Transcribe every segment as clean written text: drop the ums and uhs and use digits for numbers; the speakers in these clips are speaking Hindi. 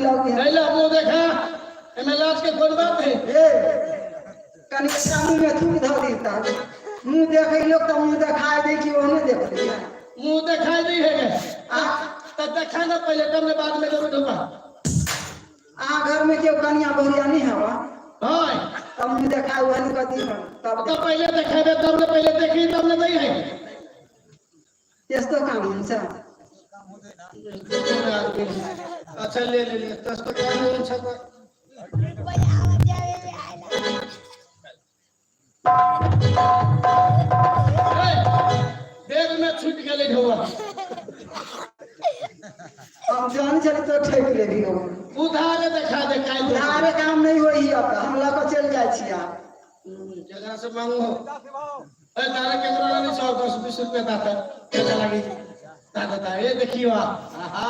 लगी नहीं ला मुंह देखा एमएलएस के कोन बात है ए कनी मुंह में थूक धर देता मुंह देखे लोग तो मुंह दिखाई दे कि ओने देख दे मुंह दिखाई दी है तो देखा ना पहले तब बाद में जरूर ढूंढा घर में क्यों कनिया बहुरिया नहीं हवा हां तब मुंह देखा हुआ नहीं कदी तब तो पहले देखाबे तब ने पहले देखी तब ने नहीं है तेस्तो काम हुन्छ अच्छा ले तेस्तो काम हुन्छ देर में छूट गेले ढोआ हम जान चले तो ठेक ले भी उधार देखा दे काल उधार काम नहीं होई अब हम लग चल जाय छिया जगह से मांगो ए तारे के करो नहीं 110-20 रुपए दाता कैसा लगी दादा ये देखियो आहा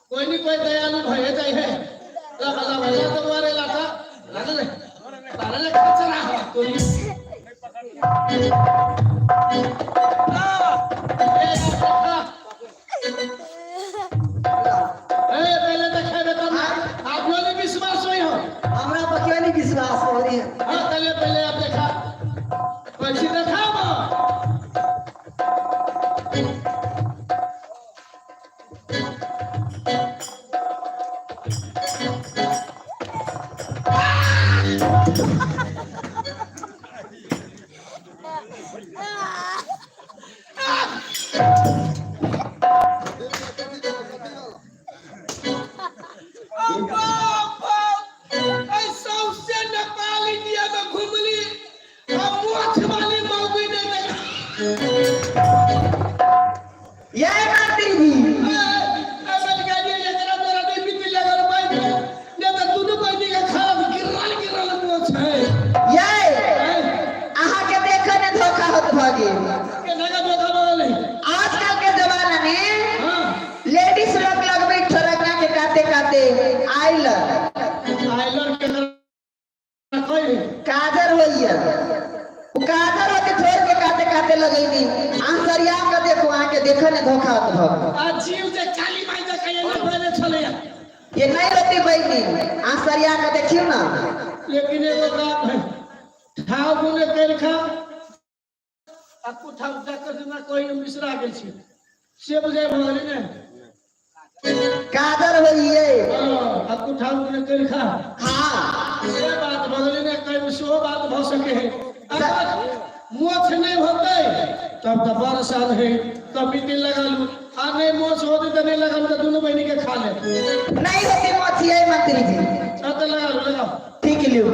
कोई नहीं कोई दयालु भय जाय है ला भैया तो मारे लाता लाने तारे ले खर्चा रहा कोई पहले देखा देता आप लोग नहीं विश्वास हुई हो हमरा पर क्यों नहीं विश्वास हो रही है हाँ पहले आप देखा पैसे देखा आजकल के जमाना में लेडीज लोग लगबे ठरकना के काटे आइलर के काजर होइया काजर होके छोड़ के काटे लगैनी आंसरिया के देखो आके देखे ने धोखा होत आ जीव जे काली माई जे कहिए ना पहले चले ये नहीं रहती बहनी आंसरिया के देखियो ना लेकिन एगो बात है ठाव गुने कर खा आपको ठाव जाकर ना कोई मिश्रा गेल छी से बुझे भगली ने काजर होइए आपको ठाव गुने कर खा हां ये बात भगली ने कई सो बात भ सके है अगर मोछ नहीं होते तब तो बरसात है तब मिट्टी लगा लूं आ नहीं मोछ होते तो नहीं लगा तो दोनों बहनी के खा ले नहीं होती मोछ ये मंत्री जी तो लगाओ ठीक लियो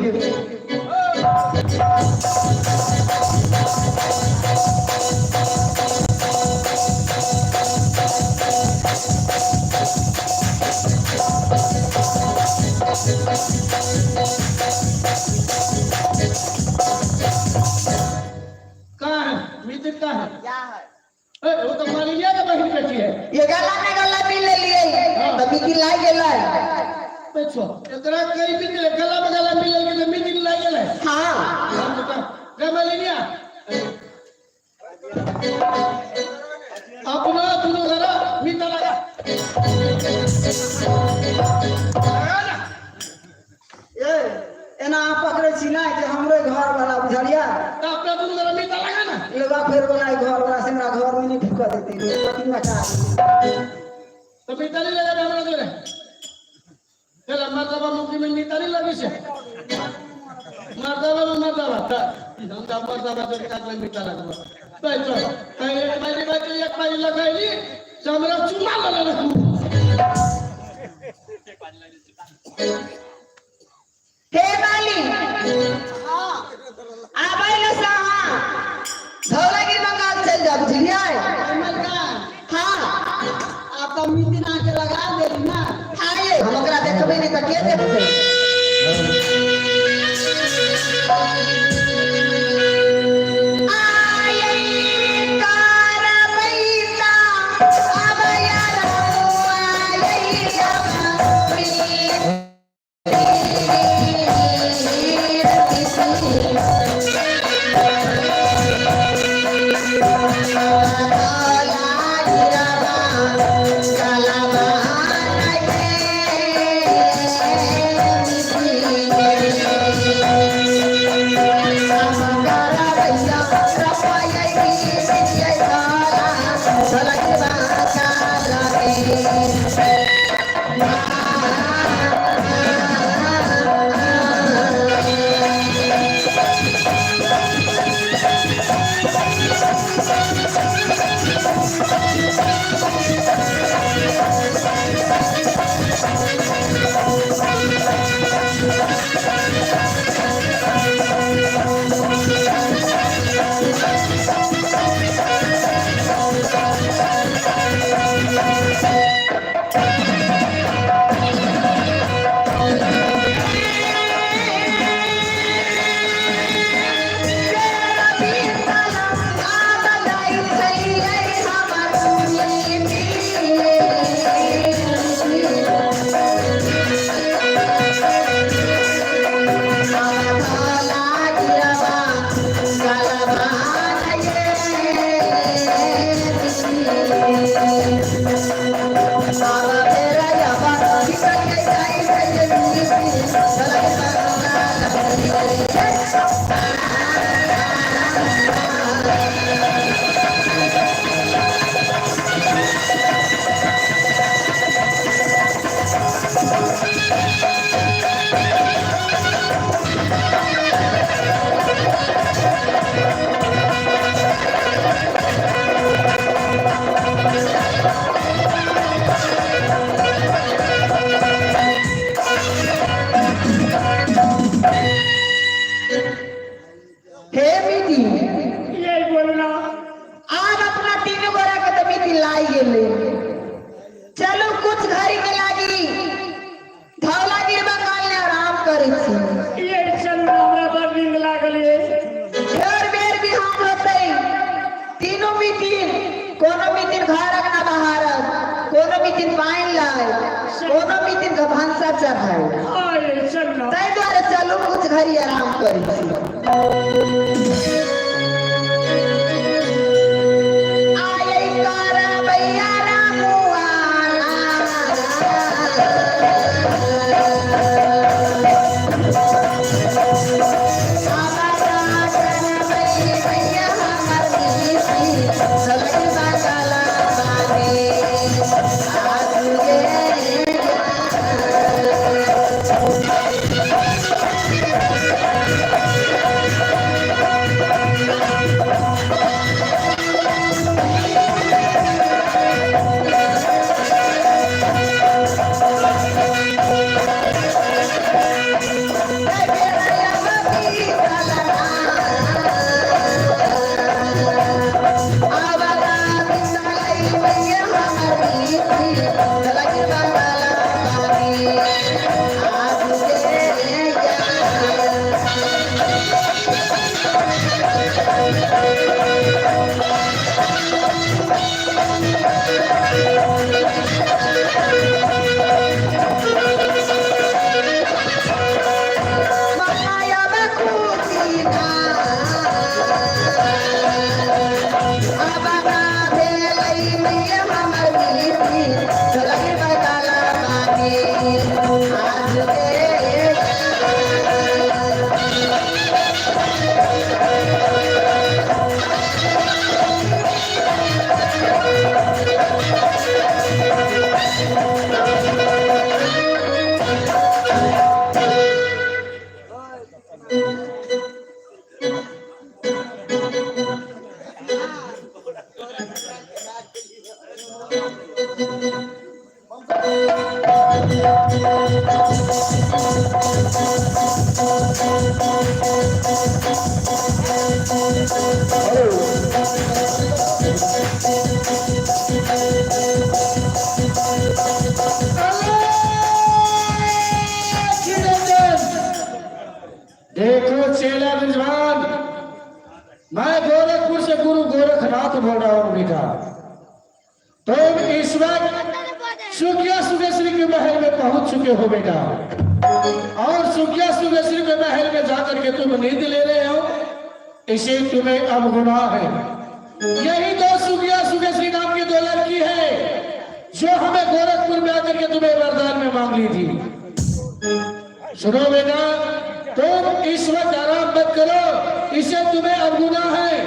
कहाँ है मित्र कहाँ है क्या है वो तो मालिया का बहन बेटी है ये गला मिल ले लिए तो मिट्टी लाई गेला बेचो एकरा कई भी गला मिल ले तो मिट्टी लाई गेला हां हम तो रे मालिया अपना दोनों घरा मिट्टी लगा ए एना पकड़े छी ना जे हमरे घर वाला बुझलिया तो अपना दोनों घरा मिट्टी लगा ना लगा फिर बनाई घर वाला से हमरा घर में नहीं ढुका देती पति में का तो मिट्टी नहीं लगा हमरा दे चल मर्दबा मुखी में मिट्टी नहीं लगी से मर्दबा हम तो मर्दबा तो काट में मिट्टी लगा बैठो पहले मेरी बात एक पानी लगाई तो हमरा चुमा लगा रखू हे बाली हां आबैले सा हां धौलागिरी बंगाल चल जा बुझलिए हां आप तो मिट्टी ना के लगा देली ना हां ये हम ओकरा देखबे नहीं त के देखते करै छी। ये चलना हमरा बड़ नींद लागल है। ढेर बेर बिहान होतै, तीनों मीटिंग, कोनो मीटिंग घर अंगना बाहर, कोनो मीटिंग पाइन लाए, कोनो मीटिंग का भांसा चढ़ाए। हाँ ये चलना। ताहि दुआरे चलू कुछ घड़ी आराम करै छी। आयै करबैया रामुआ देखो चेला रिजवान, मैं गोरखपुर से गुरु गोरखनाथ बोल रहा हूँ बेटा। तुम इस वक्त सुखिया सुगेश्वरी के महल में पहुंच चुके हो बेटा, और सुखिया सुगेश्वरी के महल में जाकर के तुम नींद ले रहे हो, इसे तुम्हें अब गुनाह है। यही दो सुखिया सुगेश्वरी नाम की दो लड़की है जो हमें गोरखपुर में आकर के तुम्हें वरदान में मांग ली थी। सुनो बेटा, तुम इस वक्त आराम मत करो, इसे तुम्हें अब गुनाह है।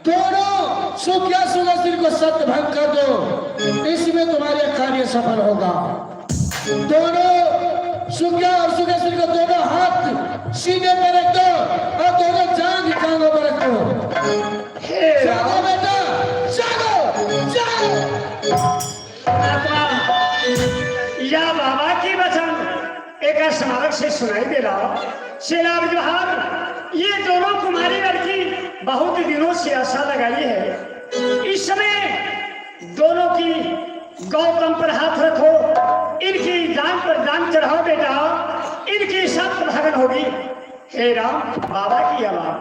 दोनों सुखिया सुगेश्वरी को सत्य भंग कर दो, इसमें तुम्हारे कार्य सफल होगा। दोनों सुखिया और सुगेश्वरी को दोनों हाथ सीने पर रख दो और दोनों जांघ टांगों पर रख दो। जागो बेटा, जागो, जागो। या बाबा की वचन एक स्मारक से सुनाई दे रहा। शेलाब जोहार, ये दोनों कुमारी लड़की बहुत दिनों से आशा लगाई है। इस समय दोनों की गौतम पर हाथ रखो, इनकी जान पर जान चढ़ाओ बेटा, इनकी सब भगन होगी। हे राम, बाबा की आवाज।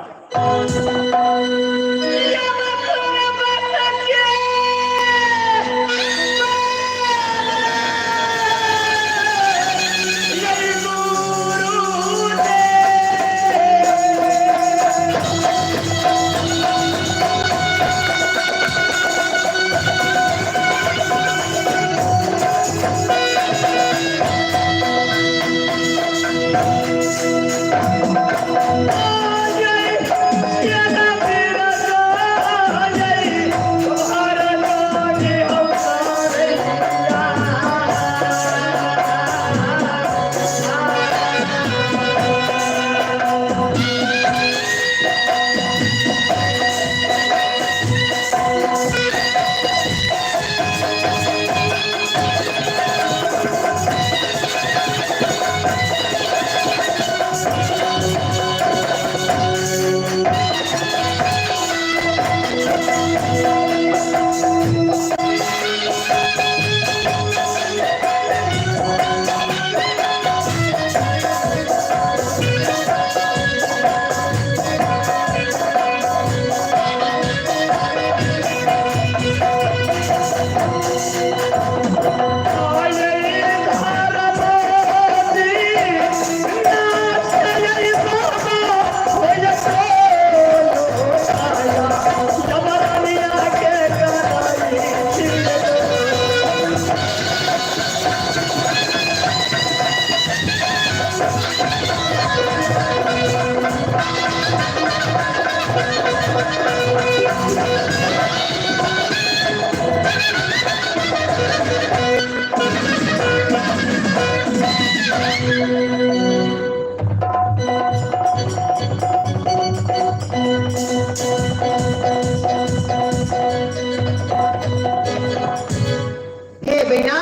हे बहना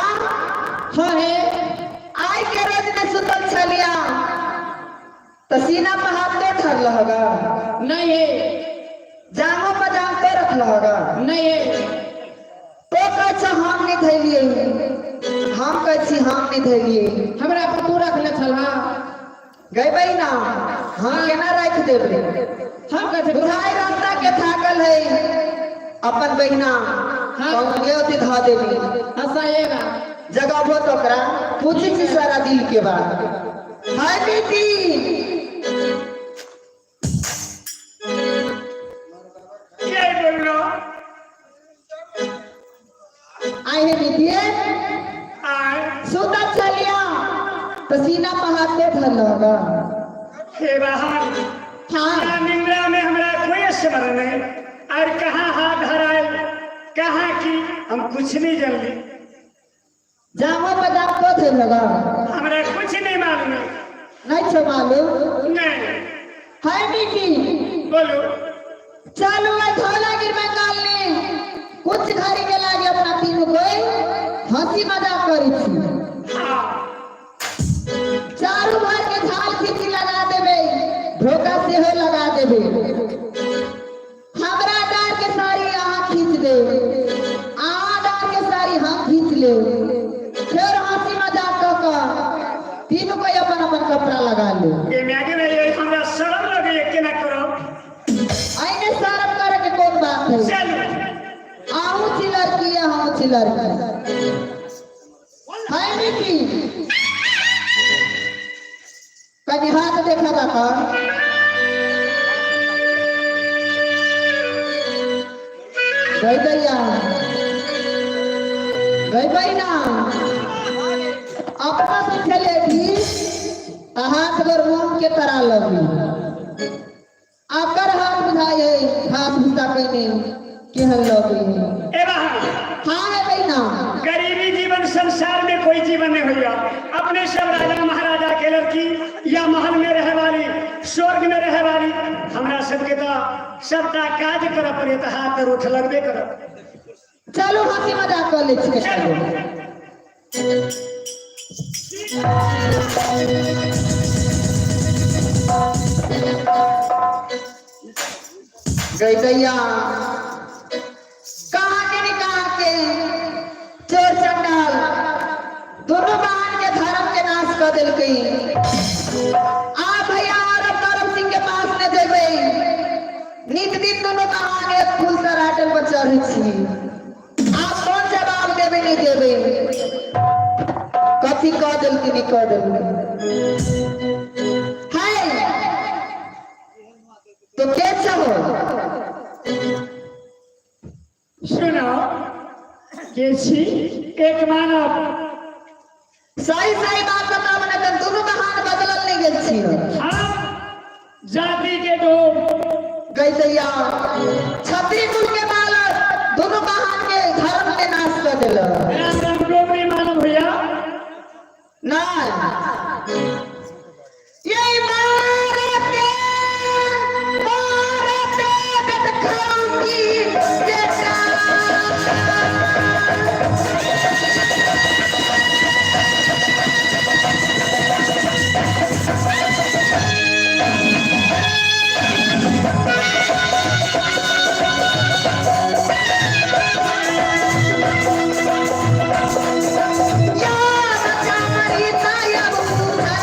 हाँ है आई के रोज ने सुतल छलिया तसीना पर हाथ तो ठरल होगा नहीं है जांगों पर जांग तो रखल होगा नहीं है तो कैसे हम नहीं धैलिए हम कैसी हम नहीं धैलिए हमरा पर तू रख ले छला गई बहना हम केना रख देबे हम कैसे बुढ़ाई रास्ता के थाकल है अपन बहना कौनियो ती धा देली हंसाएगा जगह भो तो करा पूछी छी सारा दिल के बात हाय बेटी ये बोलो आई है बेटी आए सुता चलिया पसीना पहाते धल होगा हे बहन हाँ निंद्रा में हमरा कोई स्मरण नहीं और कहाँ हाथ धराए कहाँ की हम कुछ नहीं जानली जामा बदाम तो थे लगा हमरा कुछ नहीं मालूम है। नहीं छो मालूम नहीं हाय बेटी बोलो चालू है धौला गिर बंगाल ने कुछ घरी के लागे अपना तीनों कोई हंसी मजाक करी थी हाँ चारू भर के झाल खींची लगा देबे धोखा से हो लगा देबे हमरा डार के साड़ी यहाँ खींच दे डार के साड़ी हम खींच ले फिर हंसी मजाक कर तीनों कोई अपन अपन कपड़ा लगा ले ये मैगी में ये हमरा शर्म लगे ये केना करो आईने शर्म करे के कौन बात है चलो आहू छी लड़की है हम छी लड़की हाय बेटी कनी हाथ देखा था गई दैया गई बहना अपना से चले भी हाथ गर मोम के तरह लगी आकर हाथ बुझाए घास भूसा कहने के हल लगी ए बहन हाँ है बहना गरीबी जीवन संसार में कोई जीवन नहीं हुआ अपने सब राजा महाराजा के लड़की या महल में रहे वाली स्वर्ग में रहे वाली हमरा सबके तो सबटा काज कर पड़े तो हाथ उठ लगबे कर चलो हंसी मजाक कर ले छिए चलो गई दैया कहाँ के निकाह के चोर चंडाल दोनों बहन के धर्म के नाश कर दिल गई आ भैया और करम सिंह के पास में देवे नित दिन दोनों बहन एक फूल सराटल पर चढ़ी छी आप कौन जवाब देवे नहीं देवे कथी कह दिल की नहीं कह दिल है तो कैसा हो सुनो केसी एक मानव सही सही बात बता मैंने तो दोनों बहन बदलल नहीं गेल छी हम जाति के लोग गई दैया छत्री कुल के बालक दोनों बहन के धर्म के नाश कर दिल राम राम लोग नहीं मालूम भैया ना ये मारते खाऊंगी बेटा या बच्चा मरी ताया बुझा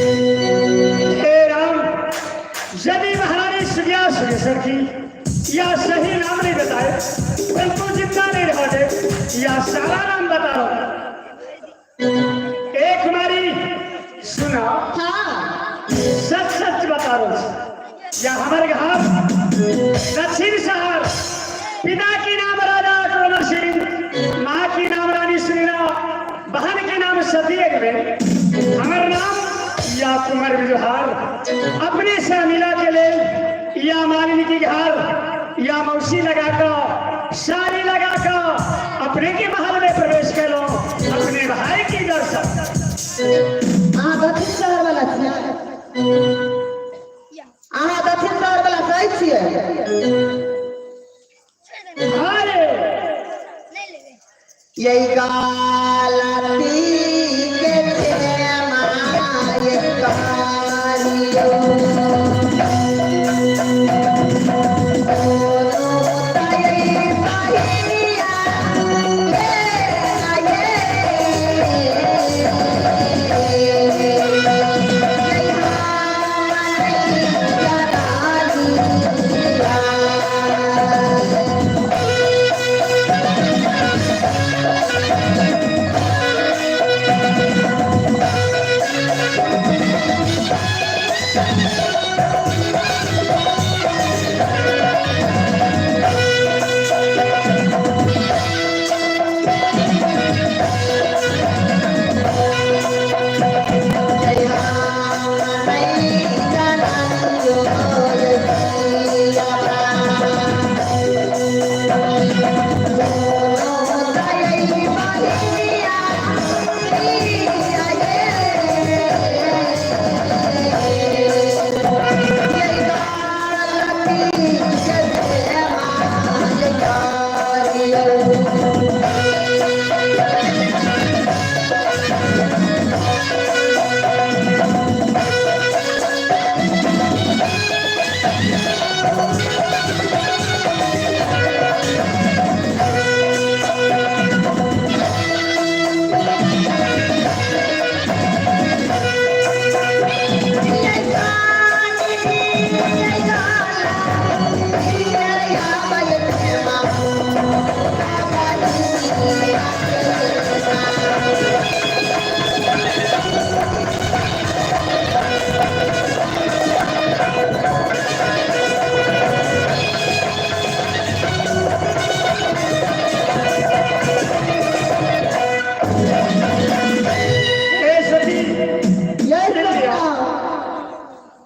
हे राम, यदि महारानी सुगिया सुगेश्वर की या सही नाम नहीं बताए उनको जिंदा नहीं रह दे या सारा नाम बता दो। एक कुमारी सुना, हाँ सच सच बता दो या हमारे घर दक्षिण शहर पिता की नाम राजा कुंवर सिंह, माँ की नाम रानी सुनीला, बहन के नाम सती हमारा नाम या कुंवर बिजहार अपने से मिला के ले या मालिनी की घर या मौसी लगाकर शादी लगाकर अपने के महल में प्रवेश कर लो अपने भाई की दर्शन। दक्षिण शहर वाला छियै, दक्षिण शहर वाला कहै छियै। अरे यही गालती के प्रेमा ये कहानियों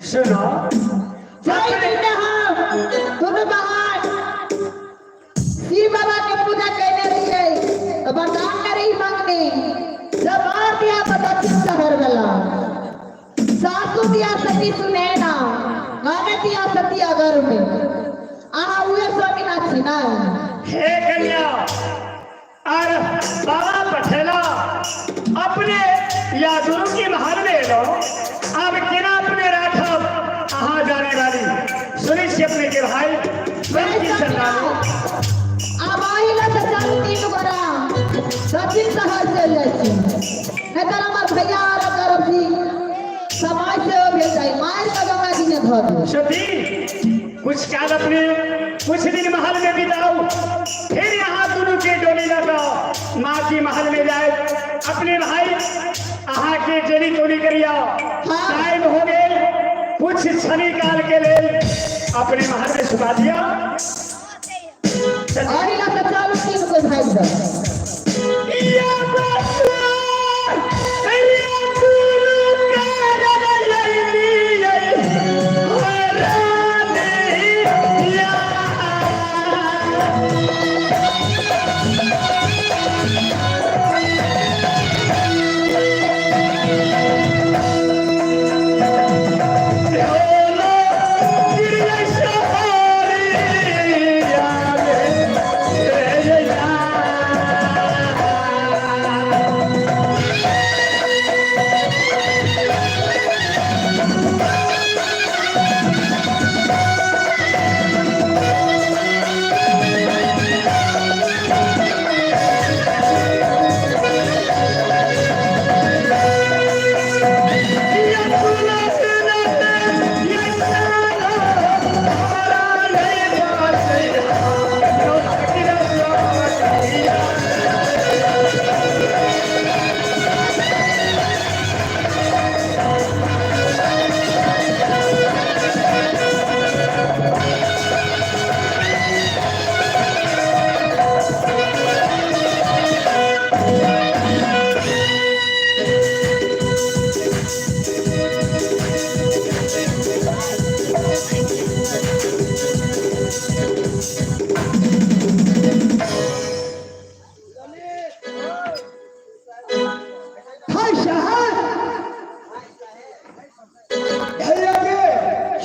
सुनो शिव बाबा के पूजा करने रहिए तो वरदान नहीं मांगनी जब बाहर दिया तो दक्षिण शहर वाला सासू दिया सती सुने ना गाने दिया सती अगर में आहा हुए स्वामीनाथी ना हे कन्या और बाबा पठेला अपने या गुरु की महल में लो अब किना अपने राठब आहा जाने वाली सुनी से अपने के भाई स्वयं की सरदारो अब आइला तो चल तीन गोरा दक्षिण शहर चल जाती है तर हमार भैया और करब जी समाज से हो भेज जाई मार का गंगा जी ने धर सती कुछ काल अपने कुछ दिन महल में बिताओ फिर यहाँ दोनों के डोली लगाओ माँ की महल में जाए अपने भाई आहा के जली टोली करिया टाइम हो गए कुछ क्षणी काल के लिए अपने महल में छुपा दिया आइला तो चल तीन को भाई दो या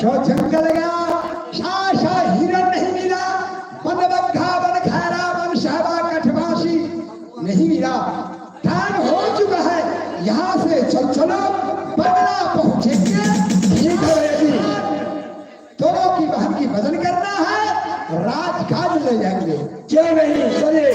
शो जंगल गया, शाह हिरन नहीं मिला, वन बग्घा वन खैरा वन शहबा कठवासी नहीं मिला। टाइम हो चुका है, यहाँ से चलो बंगला पहुंचेंगे। ठीक है जी, दोनों की बहन की भजन करना है, राजकाज ले जाएंगे। क्यों नहीं, चलिए।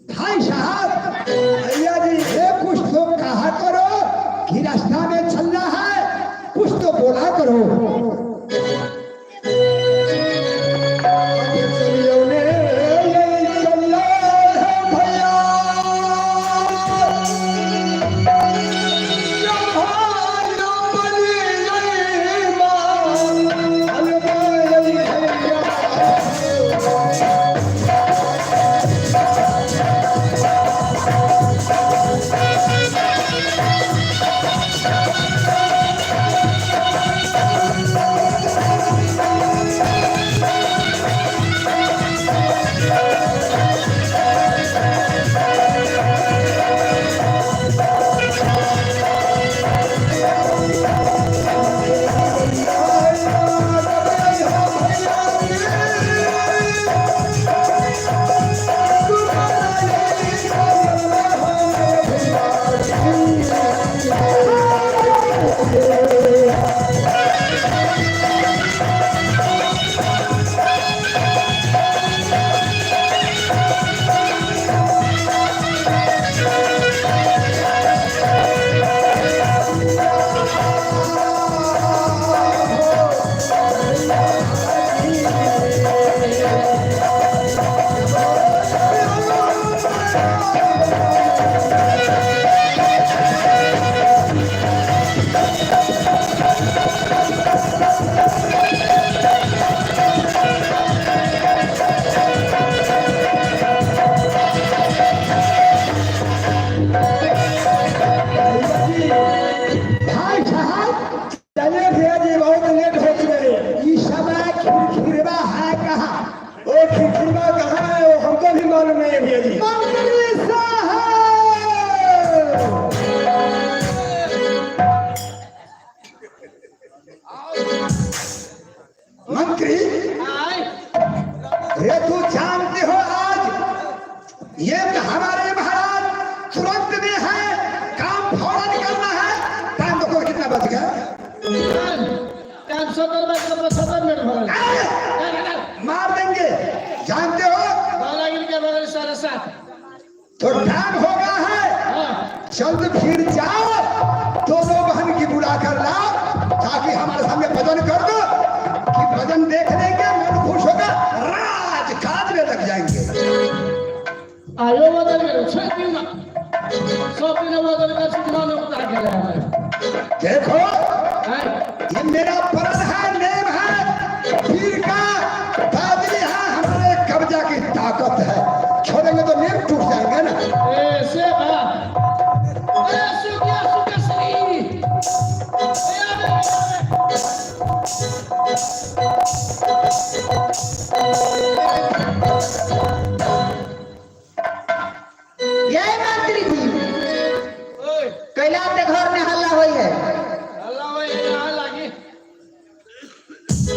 भाई साहब, भैया जी ये कुछ तो कहा करो कि रास्ता में चलना है, कुछ तो बोला करो। मंत्री, आय रे तू जानते हो ये हमारे महाराज तुरंत में है, काम फौरन करना है। टाइम देखो कितना बच गया। टाइम 70 मिनट हो गए। मार देंगे, जानते हो बालागिर के बगल 7:30। तो टाइम हो गया है, जल्द फिर जाओ, दोनों बहन की बुला कर लाओ, ताकि हमारे सामने भजन कर दो, कि भजन देख लेंगे, मन खुश होगा, राज काज में लग जाएंगे। आयो बदल गए 6 दिन में, 100 दिन बदल का सुधार में उतार के लाया। देखो है ये मेरा प्रण है, नेम है, पीर का दादरी है, हमारे कब्जा की ताकत है, छोड़ेंगे तो नेम टूट जाएंगे ना। ऐसे बात ये मंत्री जी कैलाश के घर में हल्ला हुई है,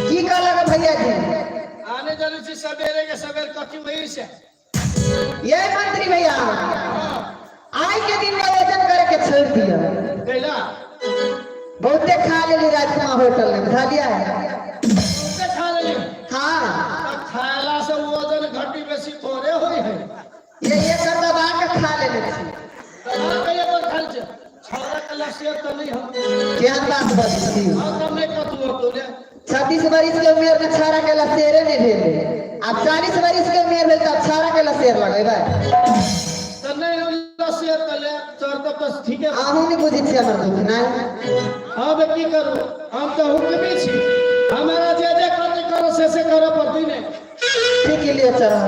की कहलक भैया जी? आने जाने से सवेरे के सवेरे कथी वही से ये मंत्री भैया आज के दिन में वजन करे के छोड़ दिया, कैला बहुते खा लेली राजकुमार होटल में, बुझा लिया है। उससे खा ले। हाँ तब खाला से वजन घटी बेसी थोड़े होई है। ये कर दबा के खा लेले छी। तब कहिए तो खाल छे छोरा कला से तो नहीं हम क्या बात बची? और तब नहीं कथू हो तोले 26 वर्ष के उम्र में छाड़ा के लसेरे नहीं भेले, अब 40 वर्ष के उम्र में तब छाड़ा के लसेर लगे भाई। तो नहीं होला से तले चोर तो बस ठीक है। आहू नहीं बुझी छी हमर दुख ना। अब की करू, हम तो हुक्मी छी, हमारा जे जे करो से करो पड़ती नहीं। ठीक के लिए चढ़ा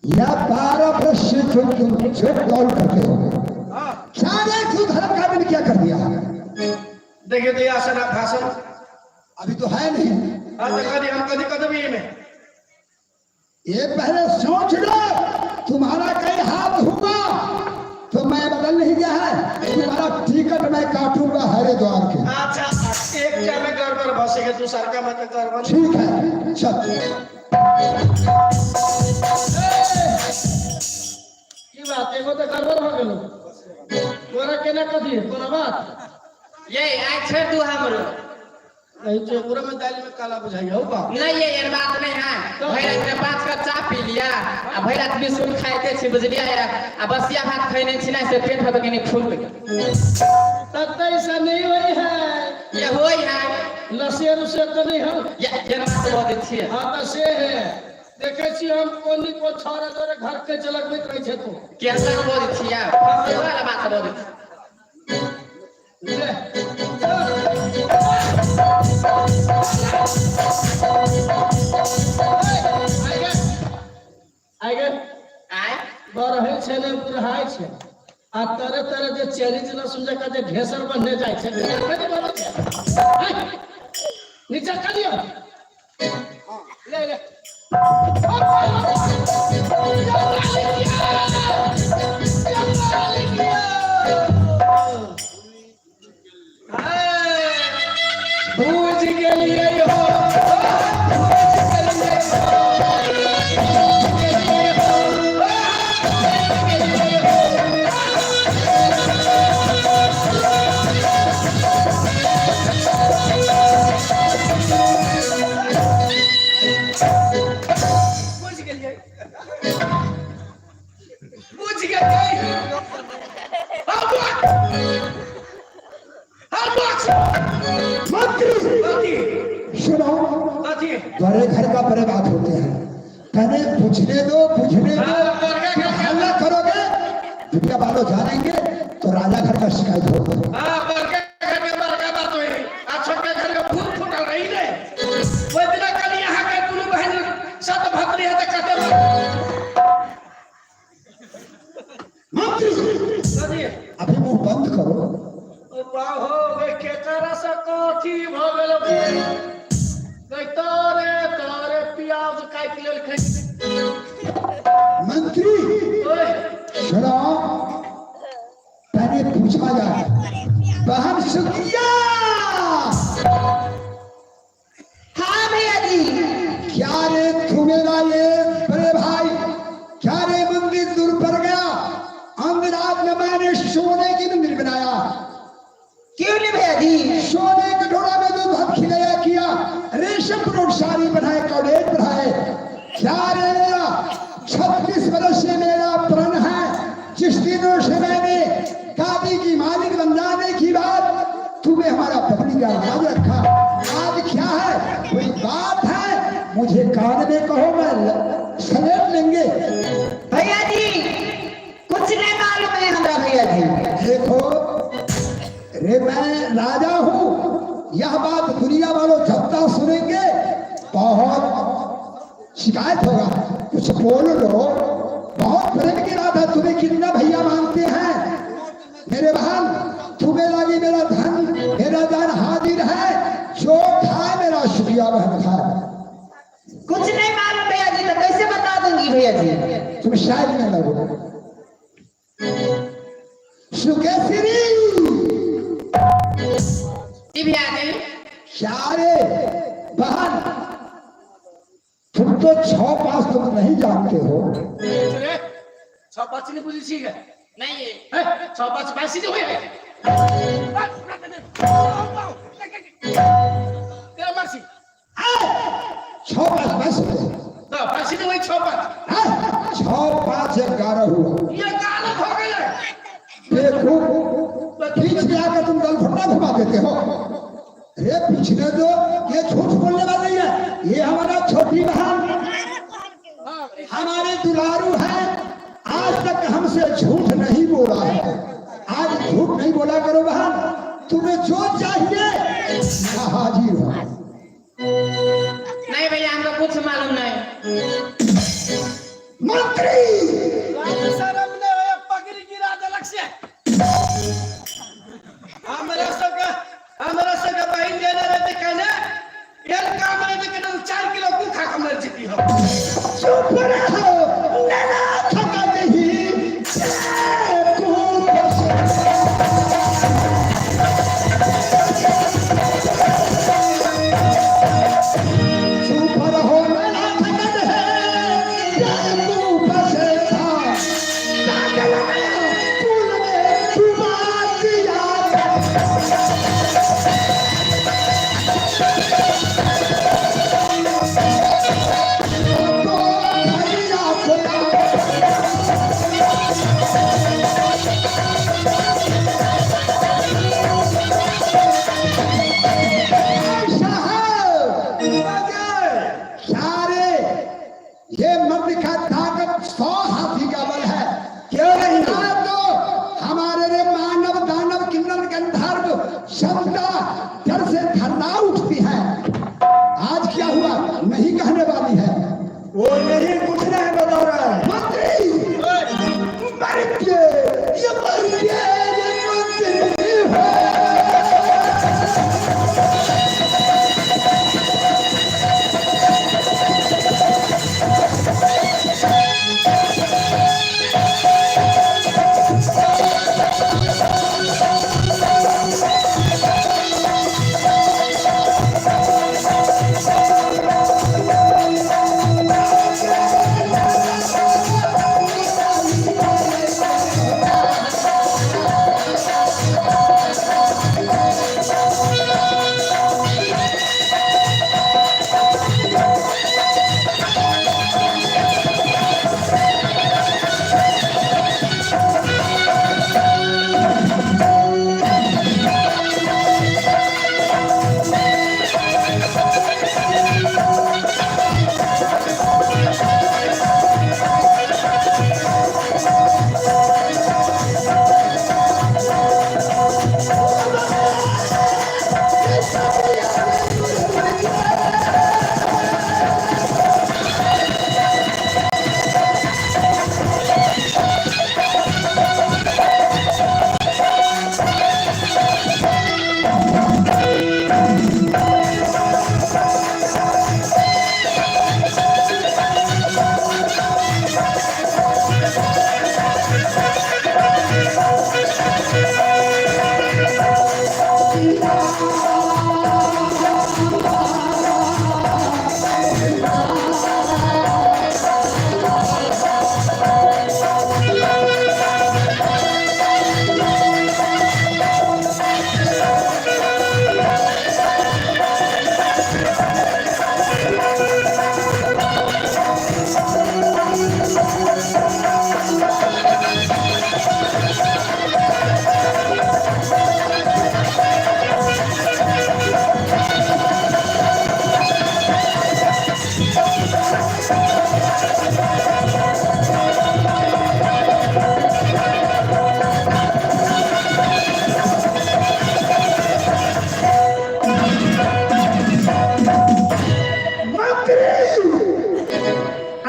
या 12 वर्ष से तुम जो कॉल करते हो, सारे क्यों धर्म का भी क्या कर दिया? देखिए तो यहाँ से ना भाषण अभी तो है नहीं। हम कभी भी में ये पहले सोच लो, तुम्हारा कहीं हाथ हुआ तो मैं बदल नहीं गया है, तुम्हारा टिकट मैं काटूंगा हरिद्वार के। अच्छा एक क्या में गड़बड़ बसेगा तू सरकार में गड़बड़ ठीक है चल। की बात एगो तो गड़बड़ हो गेलो, तोरा केना कथी है तोरा बात ये आज छे तू हमरो नहीं तो पूरा में दाल में काला बुझाइया हो बा नहीं ये बात नहीं है। भैया ने 5 कप चाय पी लिया आ भैया बिस्कुट खाइते छी बुझलिया यार, आ बसिया भात खइने छी ना से पेट भर के नहीं फूल गई। तत्ते ऐसा नहीं होई है, ये होई है लसिया रुसिया तो नहीं हो ये जन बात बोल दै छी। हां तो से है देखे छी हम कोनी को छोरा तोरे घर के चलक में रह छै तो कैसा बोल दै छी यार, फसे वाला बात बोल दै छी। आगे आय बरहे छै ने बुढ़ाई छै आ तरह तरह जे चेरिज न सुनजे का जे ढेसर बनने जाय छै नीचे करियो ले ले भूज गेलिए हो सुनो, बड़े घर का बड़े बात होते हैं, पहले पूछने दो हल्ला करोगे दुनिया वालों जानेंगे तो राजा घर का शिकायत होगा। अभी मुंह बंद करो। हो वे केकर हमरा से कथी भ गेल कहि तारे प्याज काट लेल मंत्री ओए सुनो, पहले पूछा जाए बहन सुखिया, हाँ भैया जी। क्या रे तू मेरा ये बड़े भाई, क्या रे मंदिर दूर पर गया? अंदराज में मैंने सोने की मंदिर बनाया। क्यों नहीं भैया जी? सोने के ढोड़ा में दूध भात खिलाया किया, रेशम रोड साड़ी बनाए, कौड़ेट बनाए। क्या रे मेरा 36 वर्ष से मेरा प्रण है, जिस दिनों से मैंने गादी की मालिक बन जाने की बात तुम्हें हमारा पत्नी का याद रखा। आज क्या है, कोई बात है मुझे कान में कहो, मैं समेट लेंगे। भैया जी कुछ नहीं मालूम है हमरा भैया जी। देखो रे, मैं राजा हूँ, यह बात दुनिया वालों जब तक सुनेंगे बहुत शिकायत होगा। कुछ बोल लो, बहुत प्रेम की बात है। तुम्हें कितना भैया मानते हैं मेरे बहन, तुम्हें लगी मेरा धन, मेरा धन हाजिर है, जो खाए मेरा शुक्रिया बहन खाए। कुछ नहीं मालूम भैया जी, तो कैसे बता दूंगी भैया जी? तुम शायद में लगो सुकेश्री जी भैया जी। क्या रे बहन, तुम तो 6-5 तुम नहीं जानते हो। रे 6-5 ने बुझी छी नहीं ये 6-5 पैसे जो है तेरा मर्सी 6-5 पैसे तो पैसे जो है 6-5 6-5-11 हुआ। ये गाना हो गया। देखो बीच में आकर तुम दल फटा घुमा देते हो। अरे पिछले तो ये झूठ बोलने वाला नहीं है, ये हमारा छोटी बहन हमारे दुलारू है, आज तक हमसे झूठ नहीं बोला है। आज झूठ नहीं बोला करो बहन, तुम्हें जो चाहिए मैं हाजिर हूँ। नहीं भैया हमको कुछ मालूम नहीं। मंत्री शर्म ने होया पगड़ी गिरा देलक से हमरा सका बहिन देने रहते कहने एल काम रहते कहने 4 किलो कुखा हमर जीती हो। चुप रहो, लड़ा थका नहीं। चुप रहो, लड़ा थका नहीं। तू बसेगा पागल में, फूल में डुबा दिया। ये मर्द का ताकत 100 हाथी का बल है, क्यों नहीं? तो हमारे रे मानव दानव किन्नर गंधर्व क्षमता डर से थर्रा उठती है। आज क्या हुआ नहीं कहने वाली है। वो नहीं कुछ नहीं बता रहा है। मंत्री मर गए, ये मर गए, ये मंत्री है।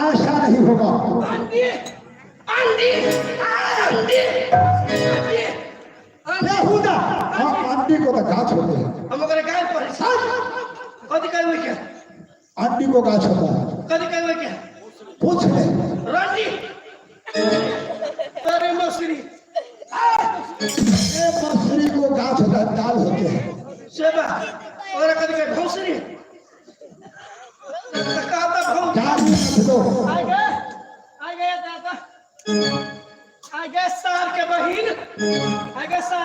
आशा नहीं होगा। आंधी आंधी आंधी आंधी बेहुदा अंडी को तो गाछ होते हैं। हम ओकरे गाय परेशान कदी काय होई के अंडी को गाछ होता है। कदी काय होई के पूछ ले रानी तेरे मसरी ये मछली को गाछ होता है, दाल होते हैं। सेवा और कदी के भौसरी कहता भौ दाल में रख दो। आ गए दादा आ गए सार के बहिन आ गए सार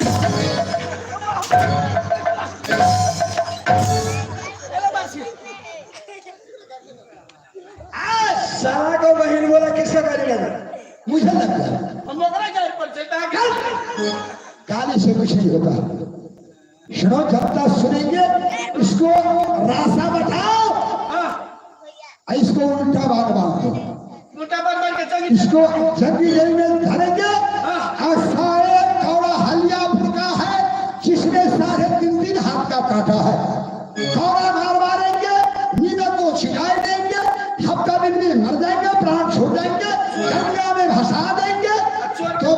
चलो बासी सारा को बहन बोला किसका गाली लगा? मुझे लग गया। हम ओकरा गाय पर चलता है गाली से कुछ नहीं होगा। सुनो, जब तक सुनेंगे इसको रास्ता बताओ, इसको उल्टा बात बांधो, मोटा बन के चंगी इसको जंगी जेल में धरेंगे। और सारे कौड़ा हलिया फुका है जिसने 3.5 हाथ का काटा है। कौड़ा मार मारेंगे, नींद को छिटाए देंगे, हफ्ता दिन में मर जाएंगे, प्राण छोड़ जाएंगे, गंगा में भसा देंगे तो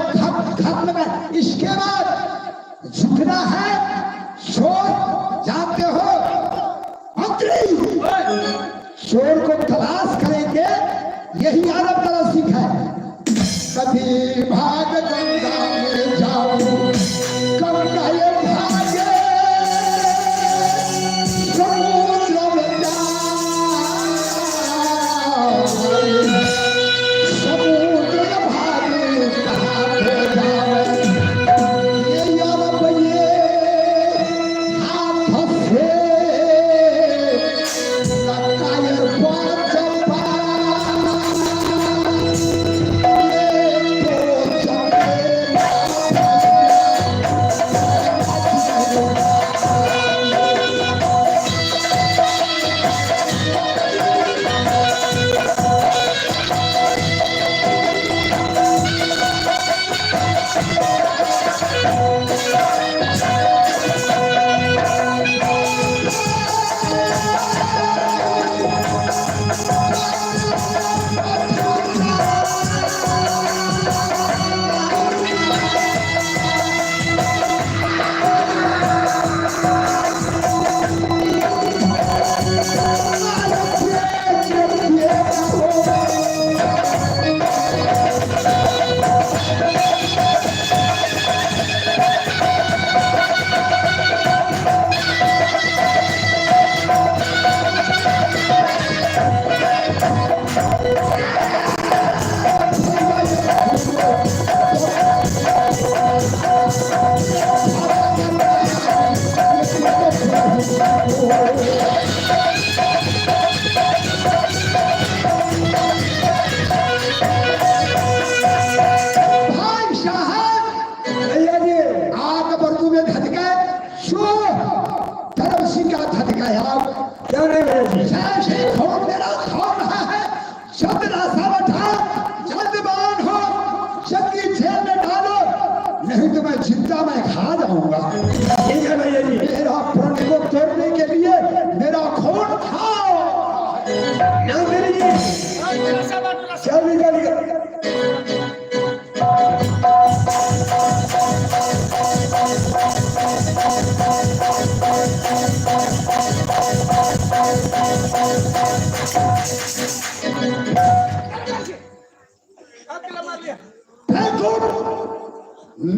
खत्म में। इसके बाद झुकना है चोर, जानते हो मंत्री, चोर को तलाश करेंगे, यही अरब तरह सीख है। कभी भाग गंगा में जाओ, गंगा ये भागे समुद्र में जाओ, समुद्र में भागे कहाँ पे जाओ। ये अरब ये हाथ से नहीं तो मैं जिंदा में खा जाऊंगा। ठीक है भैया जी। मेरा प्रण को तोड़ने के लिए मेरा खून खाओ। ना मेरी जी। चल निकल गया।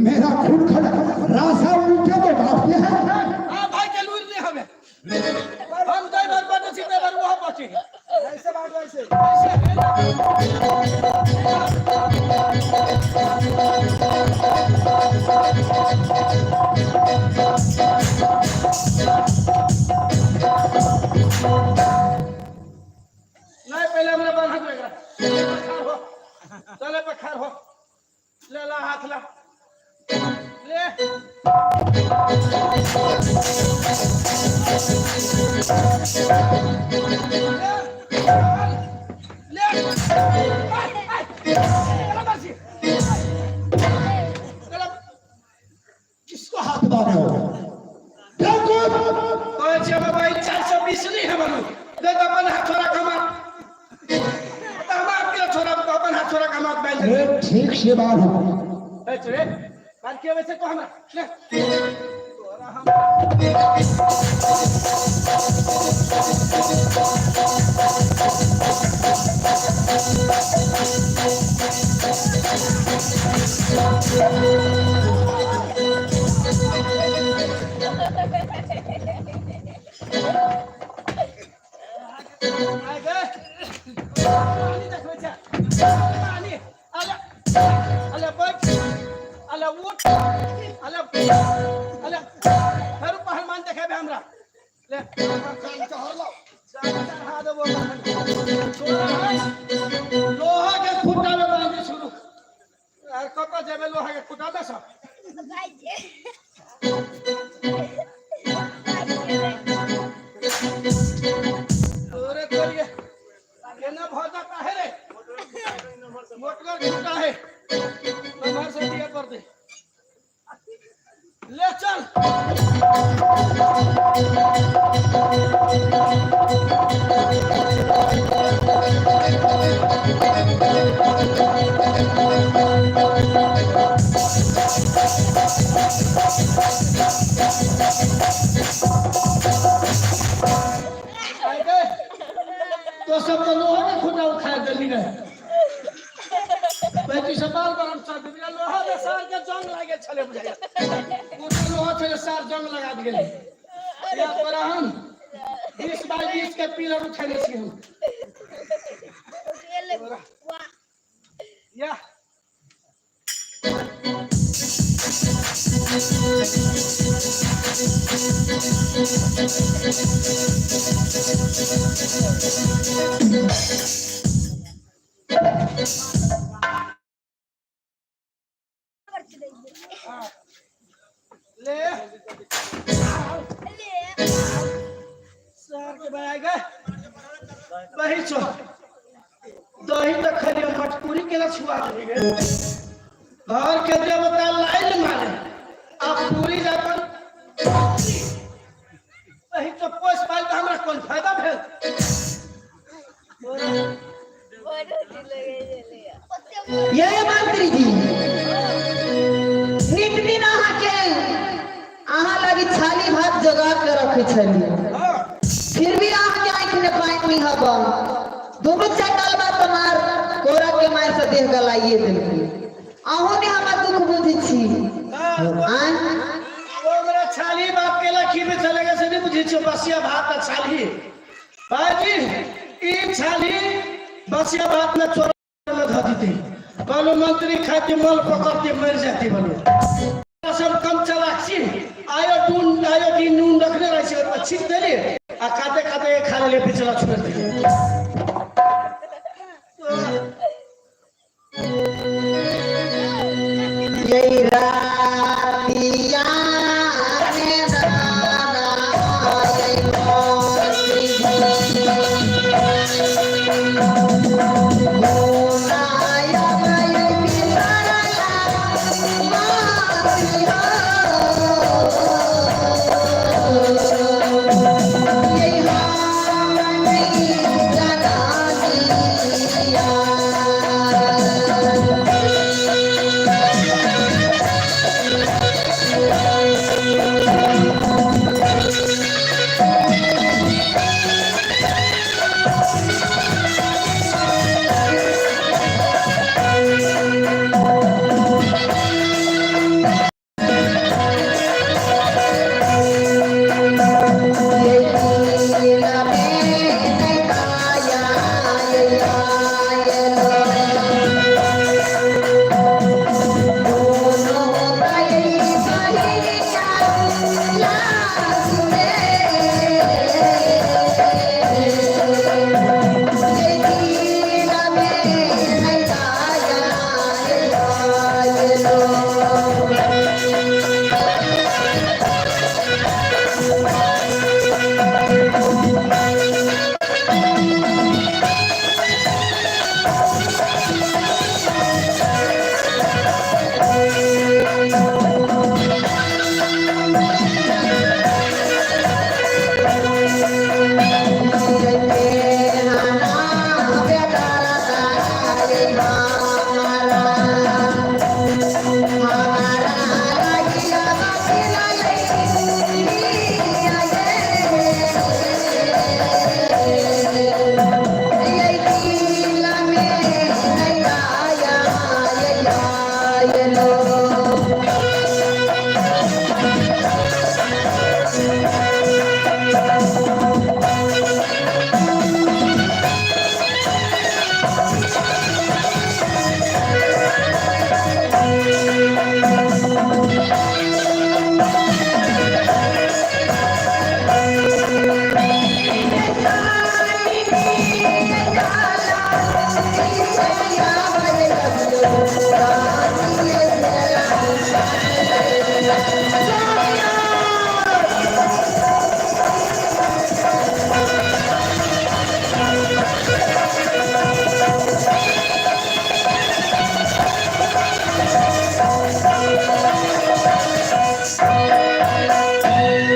मेरा खून खड़ा रासा उल्टे तो बात है। भाई के किसको हाथ मारे हो ठाकुर ओए चलो भाई 420 नहीं है बालू दे तो अपन हाथ छोड़ा कमा तो हम आपके छोड़ा तो अपन हाथ छोड़ा कमा बैल अरे ठीक से बात हो ए चले काल के वैसे को हम ले तोरा हम लोहा के खुटा में बांधे शुरू कत जेबे लोहा के खुटा में सब अरे तोरिए ये ना भौजा का है रे मोटगर खुटा है नंबर से दिया कर दे ले चल तो सब तो लोहा का खुटा उठा दिल्ली ने 35 बार बरम साथ बिना लोहा के सार के जंग लागे छले बुझाया पूरा लोहा से सार जंग लगा दिए या पर हम 20 बाय 20 के पिलर उठाने छी हम या ले सर के भाई गए वही चो दही तक खड़ी मटपूरी के छुआ गए घर के देवता लाइन मारे अब पूरी जाकर वही तो पोस पाल का हमरा कौन फायदा भेल ये मंत्री जी नित दिन अहाँ लगी छाली भात जगा के रखे छली फिर भी अहाँ के आँख में पानी नहीं हबा दोनों चंडाल बात मार कोरा के मार से देह गलाइए देलके अहों ने हमरा दुख बुझी छी आन वो मेरा छाली बाप के लखी में चलेगा से नहीं बुझी छो बसिया भात आ छाली भाई ई छाली बसिया भात में चोरा में ध दी बोलो मंत्री खाते मल पकड़ के मर जाती बोलो सब कम चलाक छी आयोडीन नून रखने रही छे और छिट देली आ खाते खाते खा ले पिछला छोड़ दे यही रातिया में दाना यही मोरी गुनाया गई पिलाया मारिया यही हानी जना दिया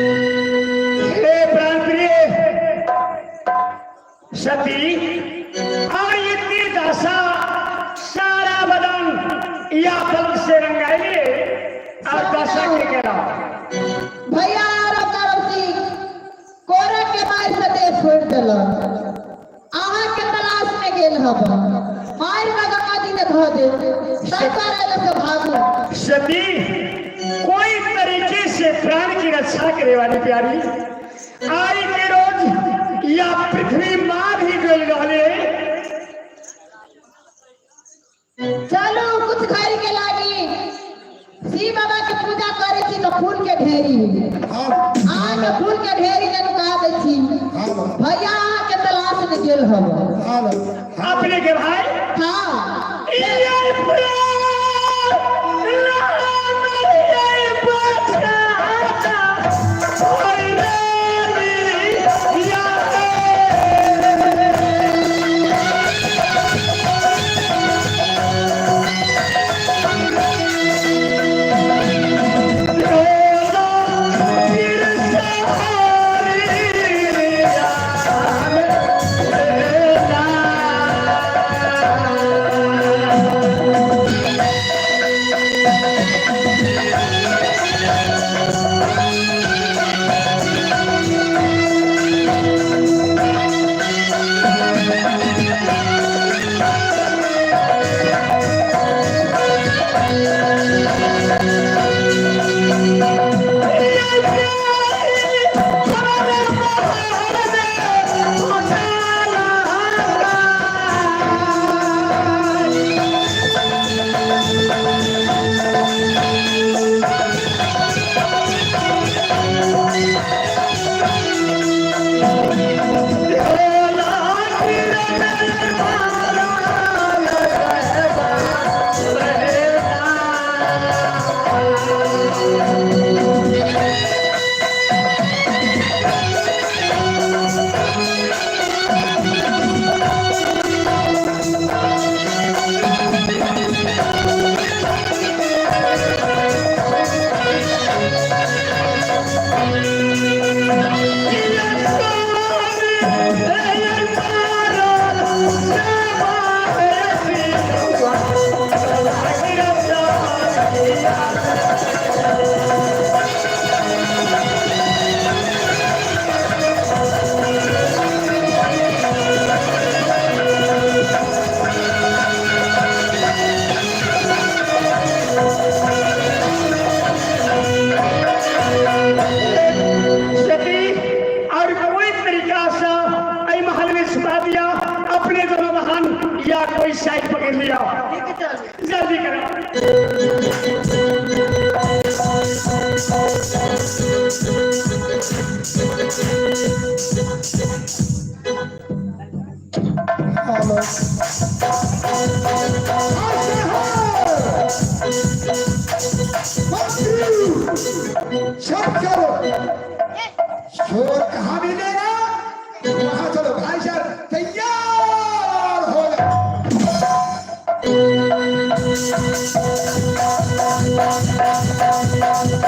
हे प्राणप्रिय सती, और ये तीर दशा सारा बदन या पलक से रंगाइले और दशा के करा भैया आरो करम सिंह कोरे के मार से देश छोड़ देला आहा के तलाश में गेल हब मार में गंगा जी ने धो दे सरकार एले से भागू सती, कोई तरीके से प्राण की रक्षा करे वाली प्यारी आई के रोज या पृथ्वी माँ भी गल रहले। चलो कुछ घर के लागी शिव बाबा के पूजा करे छी तो फूल के ढेरी आ के फूल के ढेरी जन का दे छी भैया आहा के तलाश में गेल हब अपने के भाई हां ये प्राण साइड पकड़ लिया जल्दी करो। सब चलो, शोर कहाँ मिलेगा वहाँ चलो। भाई साहब तैयार हो जाओ।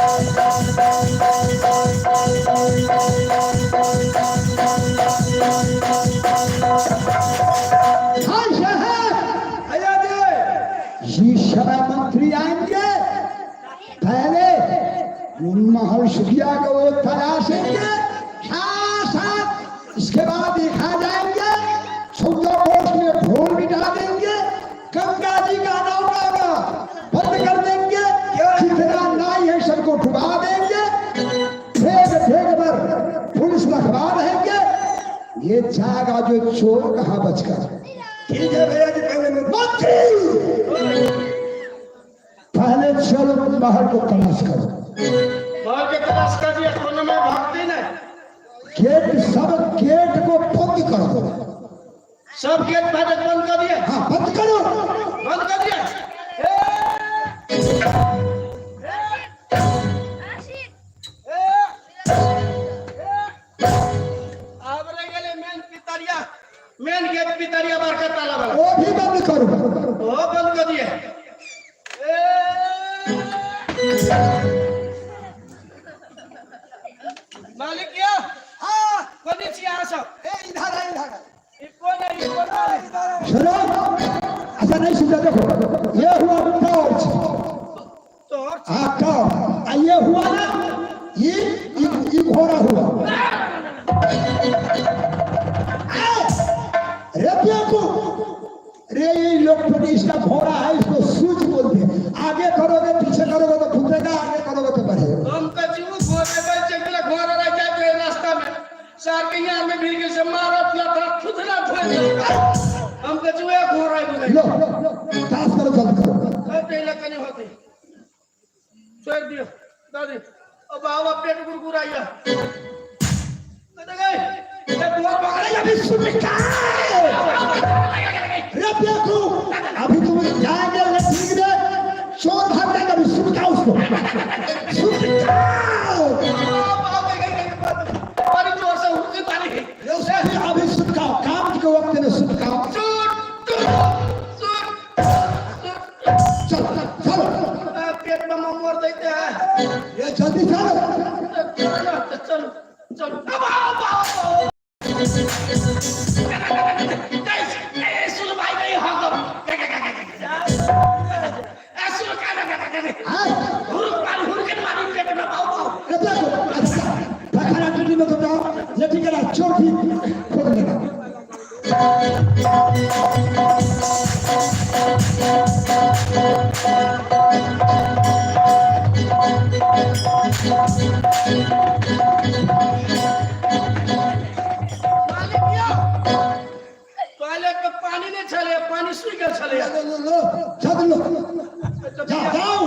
Thank you. हर्षिया को वो तलाशेंगे, साथ साथ इसके बाद देखा जाएंगे, 14 कोष में ढोल बिठा देंगे, गंगा जी का नौका बंद कर देंगे, जितना नाई है सबको डुबा देंगे, फेंक फेंक पर पुलिस रखवा रहेंगे। ये जाएगा जो चोर कहाँ बचकर। ठीक है भैया जी, पहले चलो बाहर को तलाश करो। बाहर के तलाश कर दिया, कोने में भागते ना। गेट सब गेट को बंद कर दो। सब गेट फाटक बंद कर दिया। हाँ बंद करो। बंद कर दिया। अब रह गए मेन गेट पितरिया बार का ताला वाला। वो भी बंद करो। वो बंद कर दिया। मालिक क्या? हाँ कौन चाहिए सब? इधर है इधर। कौन है? सुनो, ऐसा नहीं सुनता, देखो ये हुआ टॉर्च। टॉर्च? हाँ टॉर्च। ये हुआ ना, ये घोड़ा हुआ। रे ये लोग इसका घोड़ा है, इसको सूझ बोलते हैं। आगे करोगे पीछे करोगे तो फूटेगा, आगे करोगे तो बढ़ेगा। हम का जीव घोड़े पे चकला घोड़ा रह जाते रास्ता में, सार के यहाँ में भीड़ के से मारत ना था, खुद ना धोए। हम का जीव घोड़ा है। लो दास करो, जल्द करो। अब तेल कने होते छोड़ दियो दादी। अब बाबा पेट गुरगुराया कदे गए ये बुआ पकड़े अभी सुन का रे देखो, अभी तुम जाएंगे ठीक है, चोर भाग जाएगा। अभी सुन का उसको सुन का बड़ी जोर से हुक्की मारी। अभी सुन का काम के वक्त में सुन का चल चलो, पेट में मोर देते हैं। ये जल्दी चलो। चलो चलो अब सुन भाई नहीं हो चौकी खोल लेना। टॉयलेट में पानी नहीं चले, पानी सूख गया चले। जाओ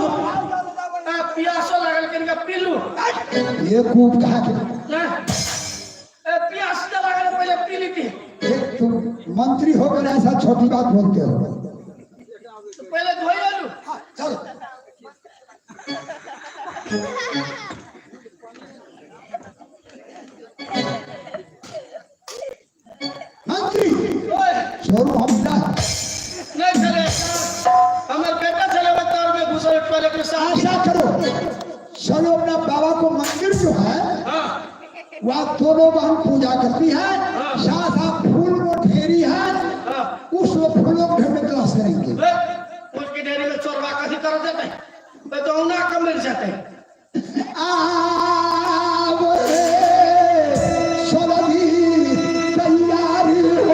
प्यासो लगल के पीलू। ये कूप कहा के प्यास लगल पहले पी ली थी। तुम मंत्री होकर ऐसा छोटी बात बोलते हो। तो पहले धोई लू। चलो मंत्री छोड़ो हम नहीं चले, हमारे बेटा चले बता में घुसा टॉयलेट में साफ। आशा करो चलो अपना बाबा को मंदिर जो है वहाँ दोनों बहन पूजा करती है, साथ साथ फूल वो ढेरी है, उस फूलों को ढेर में क्लास करेंगे। उसकी ढेरी में चोरवा कभी कर देते मैं तो उना कम मिल जाते। तैयारी हो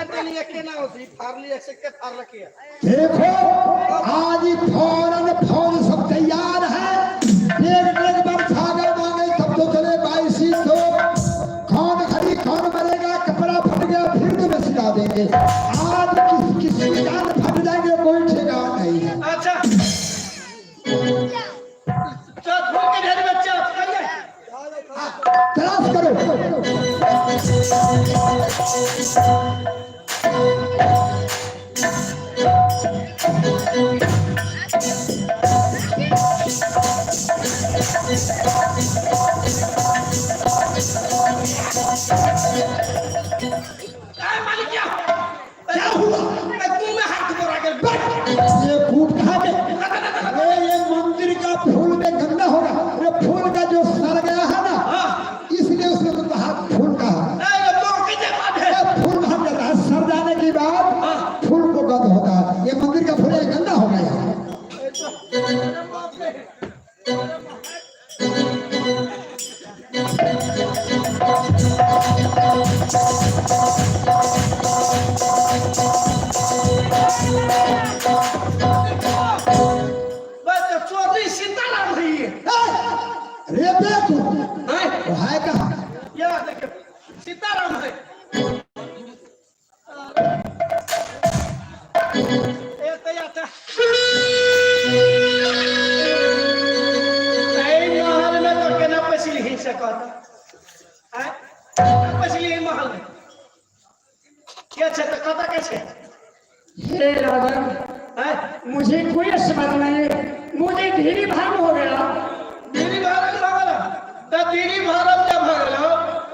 काटली के ना होती फारली एक से के फार किया देखो आज ही फौरन फौज सब तैयार है। एक पर सागर मांगे तब तो चले 22 तो कौन खड़ी कौन मरेगा, कपड़ा फट गया फिर तो सिला देंगे। आज किसी जान फट जाएंगे कोई ठिकाना नहीं है। अच्छा चल फोन के ढेर बच्चे तलाश करो। मालिक क्या हुआ? तू में हाथ बोरा कर ये फूट कहाँ पे? अरे ये मंदिर का फूल में गंदा होगा। ये फूल का जो सर गया है ना, इसलिए उसने तो हाथ फूल का फूल भाग जाता है। सर जाने के बाद फूल को गंद होता है। ये मंदिर का फूल गंदा हो गया। चोरी सीताराम रही है। अरे देखो वो है कहाँ? या देखो सीताराम है। ये तो या था नहीं महल में तो केना पसीली ही सकता है। पसीली महल में क्या छै तो कथा कैसे हे राजन, मुझे कोई स्मरण नहीं, मुझे धीरे भाग हो गया। दीदी भारत भागल तो दीदी भारत जब भागल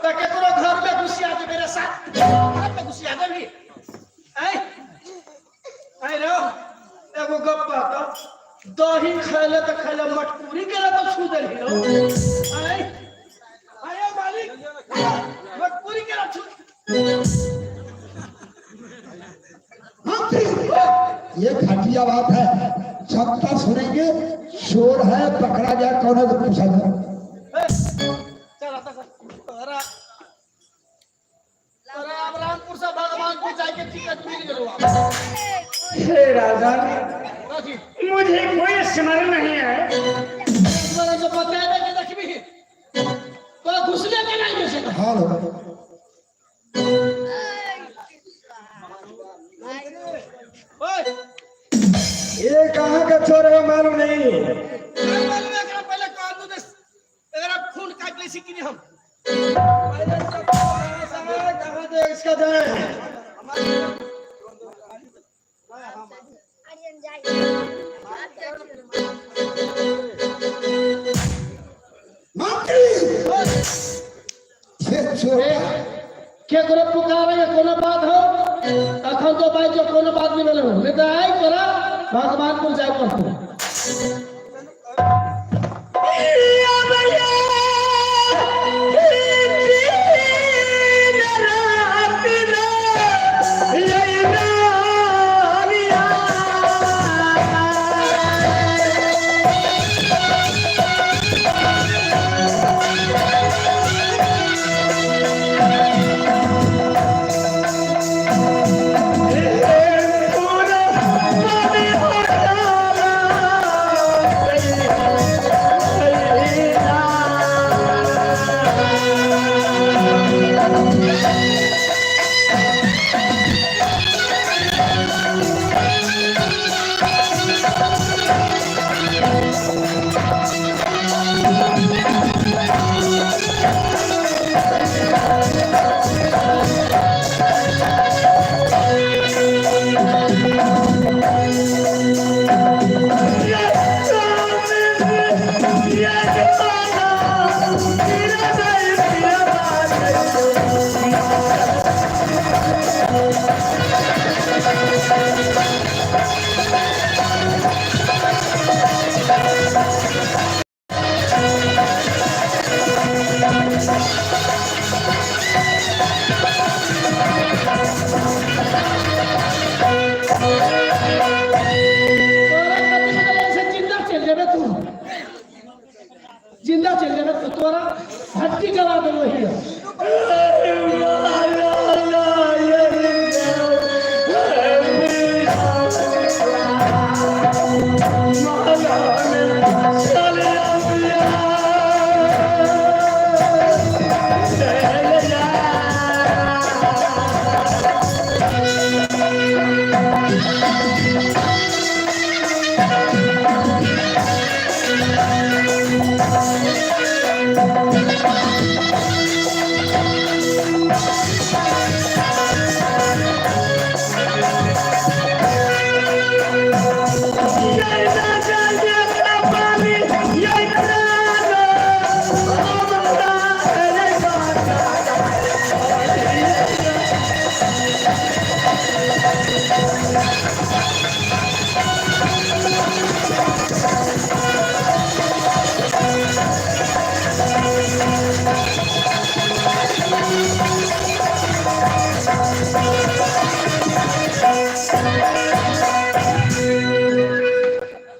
तो केकरो घर में घुसिया दे मेरे साथ घर में घुसिया दे भी आई रो एगो गप बात दही खाले तो खाले मटकूरी के तो छू दे लो आई आयो मालिक मटकूरी के छू ये घटिया बात है। जब तक सुनेंगे शोर है पकड़ा जाए कौन है तो पूछा जाए। चल आता अरे अब रामपुर से भगवान को जाके टिकट मिल गया। हे राजन, मुझे कोई स्मरण नहीं है। जो बताया कि देखबी तो घुसले के नहीं घुसे हेलो ओए ये कहाँ का चोर है मालूम नहीं। मालूम है कि पहले कान दे अगर आप खून काट ले सीखी नहीं हम पहले कहां दे इसका दे मंत्री ये चोर के कोनो पुकारे कोनो बात हो अखन तो भाई जो कोनो बात नहीं बोले नहीं तो आई करा भगवान को जाए पड़तो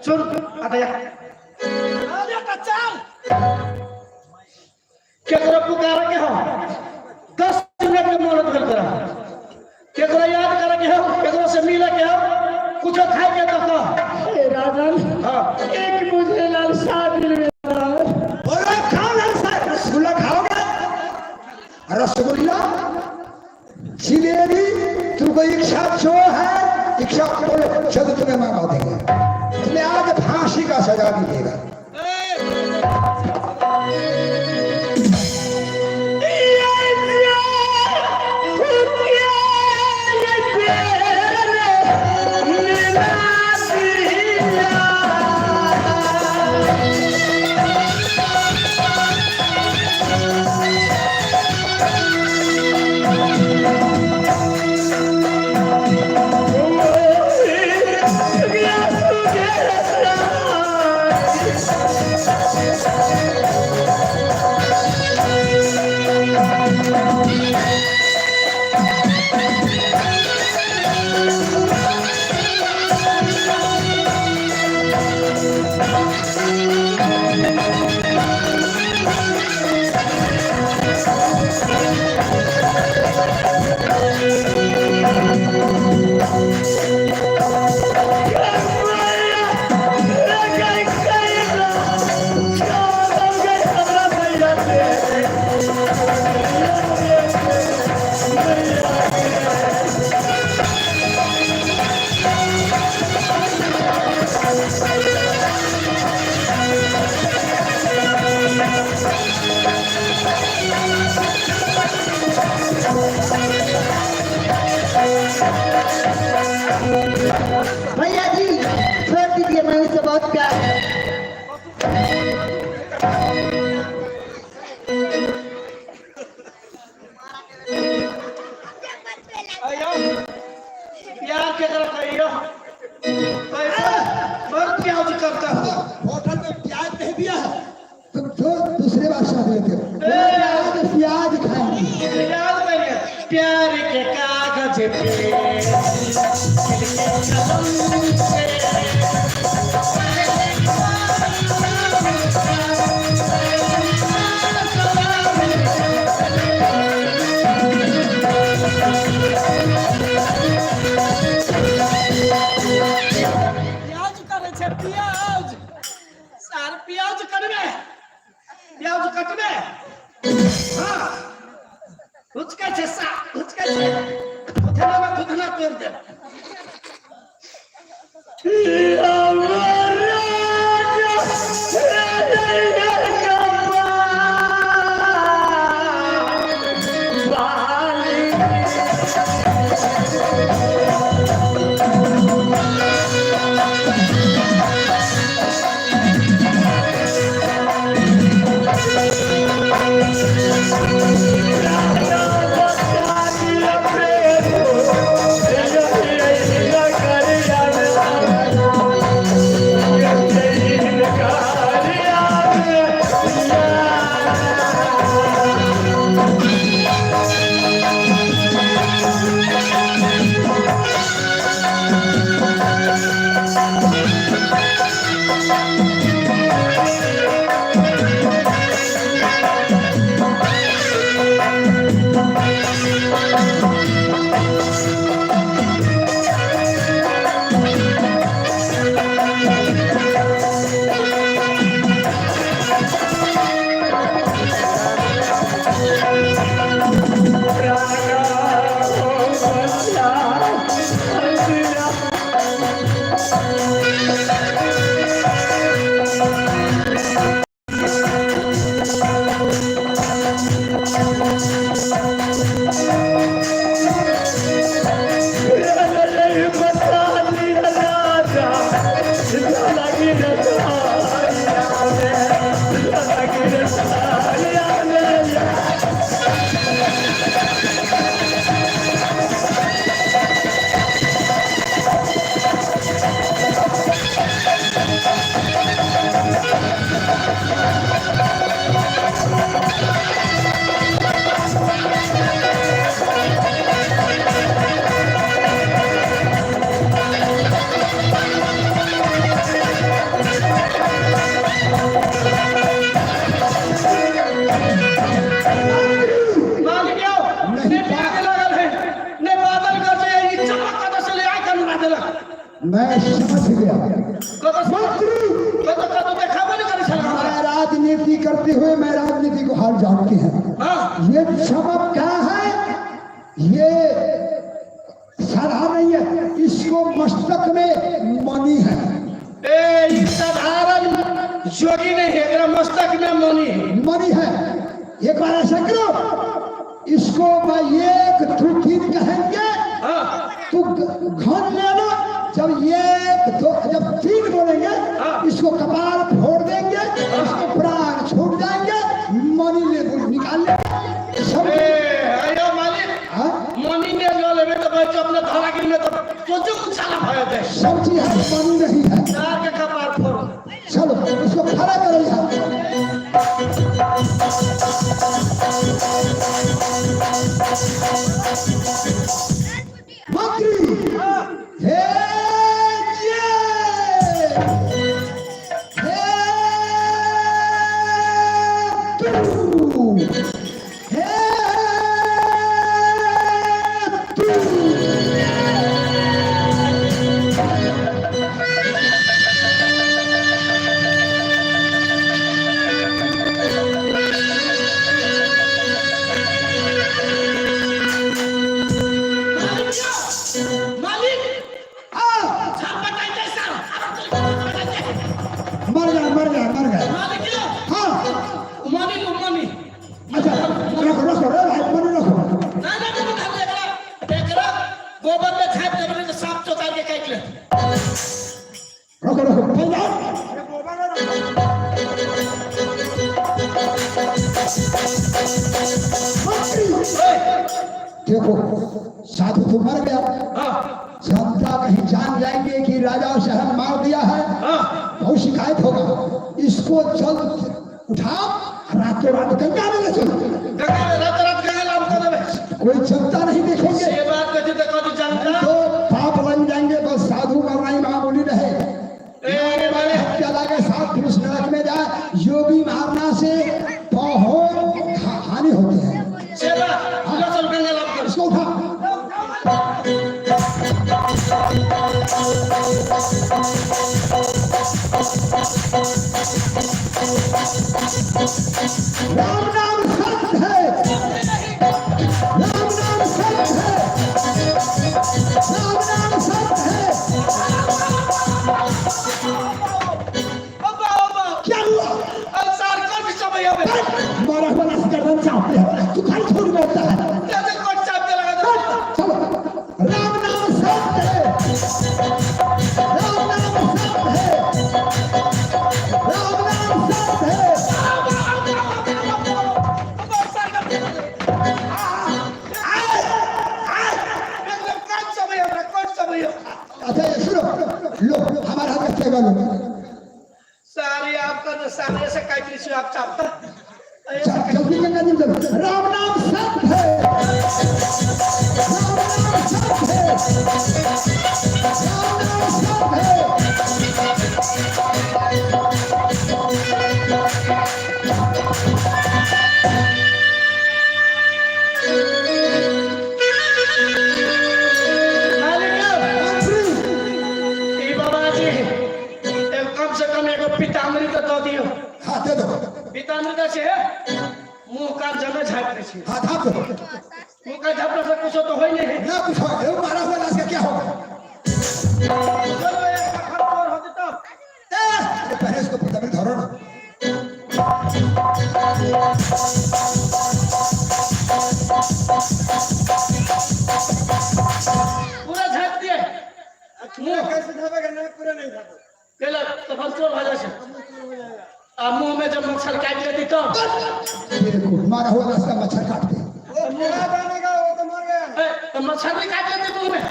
सुन आता या केकरो पुकारा के हो 10 मिनट में मोहलत कर करा केकरो याद करे के हो केकरो से मिले के हो कुछ खाए के तो हे राजन हां एक मुझे लालसा दिल में बोलो खाओ लालसा रसगुल्ला खाओगे रसगुल्ला जिलेबी तुमको इच्छा जो है इच्छा बोलो जब तुम्हें मंगा देंगे तुम्हें आज फांसी का सजा मिलेगा भैया जी छोड़ दीजिए, मैं उससे बहुत प्यार है। प्यार के तरफ कहियो पैसा बहुत प्यार करता हो होटल में प्याज नहीं दिया है तुम जो दूसरे बादशाह देते हो प्याज खाएंगे याद करिए प्यार के कागज पे प्याज करे छे प्याज सार प्याज करबे प्याज कटबे हां हुचका छे सा हुचका छे उठना में खुदना तोड़ दे Yeah. मैं समझ गया मंत्री तो देखा नहीं करे छला मैं राजनीति करते हुए मैं राजनीति को हाल जानते हैं हां ये चमक क्या है ये साधा नहीं है इसको मस्तक में मणि है ए ये साधारण जोगी नहीं है तेरा मस्तक में मणि है एक बार ऐसा करो इसको मैं एक दो तीन कहेंगे हां तू घन लेना जब एक दो जब तीन बोलेंगे इसको कपाल फोड़ देंगे इसको प्राण छोड़ जाएंगे मणि ले निकाल लेंगे सब अयो मालिक हाँ? मनी ने जो लेवे तो भाई अपने धारा गिर में तो सोचो कुछ साला भयो दे सब चीज है मणि नहीं है चार के कपार फोड़ो चलो उसको खड़ा करो यहाँ मंत्री हे तू मालिक झापा जाए साला मर गया मालिक क्यों हाँ मनी अच्छा रखो मणि रखो ना देखला गोबर में छाप देबे तो सांप चोता के काट ले रखो पहले आओ। देखो साधु तो मर गया जनता कहीं जान जाएंगे कि राजा और शहर मार दिया है बहुत शिकायत होगा इसको जल्द उठाओ रातों रात गंगा में ले चलो रात गंगा लाभ कर देबे कोई जनता नहीं देखेंगे ये बात कथी तक कथी जानता तो पाप बन जाएंगे बस साधु मरना ही मामूली रहे ए मालिक हत्या लगे सात पुरुष नरक में जाए योगी मारना से बहुत हानि होती है सेवा चल गंगा लाभ कर इसको उठा राम नाम सत्य है राम नाम सत्य है राम नाम सत्य है क्या हुआ अंसार कर भी समय आवे मारा हुआ नाश करना चाहते हैं तू खाली छोड़ बोलता है जैसे कोट चाप के लगा चलो राम नाम सत्य है राम नाम सत्य है राम नाम सत्य है अच्छा ये सुनो लो हमारा हाथ रखिएगा लो सारी आपका तो सारे से काट लीजिए आप चाहता जल्दी गंगा जी चलो राम नाम सत्य है राम नाम सत्य है राम नाम सत्य है ई बाबा जी कम से कम एगो पीताम्बरी तो दो दियो हाँ दे दो पीताम्बरी से मुंह का जमे झाप दे छी हाँ थाप दो मुंह का झापने से कुछ तो होई नहीं ना कुछ हो मारा हुआ लाश का क्या होगा चलो एक खबर और होती तो पहले इसको पीताम्बरी धरो ना पूरा झाप दिए मुंह कैसे धाबेगा नहीं पूरा नहीं धाबेगा केला तो फलचोर हो जाए अब मुंह में जब मच्छर काट लेती तो बिल्कुल मारा हुआ लाश का मच्छर काट दे वो पूरा जाने का वो तो मर गया तो मच्छर भी काट लेती मुंह में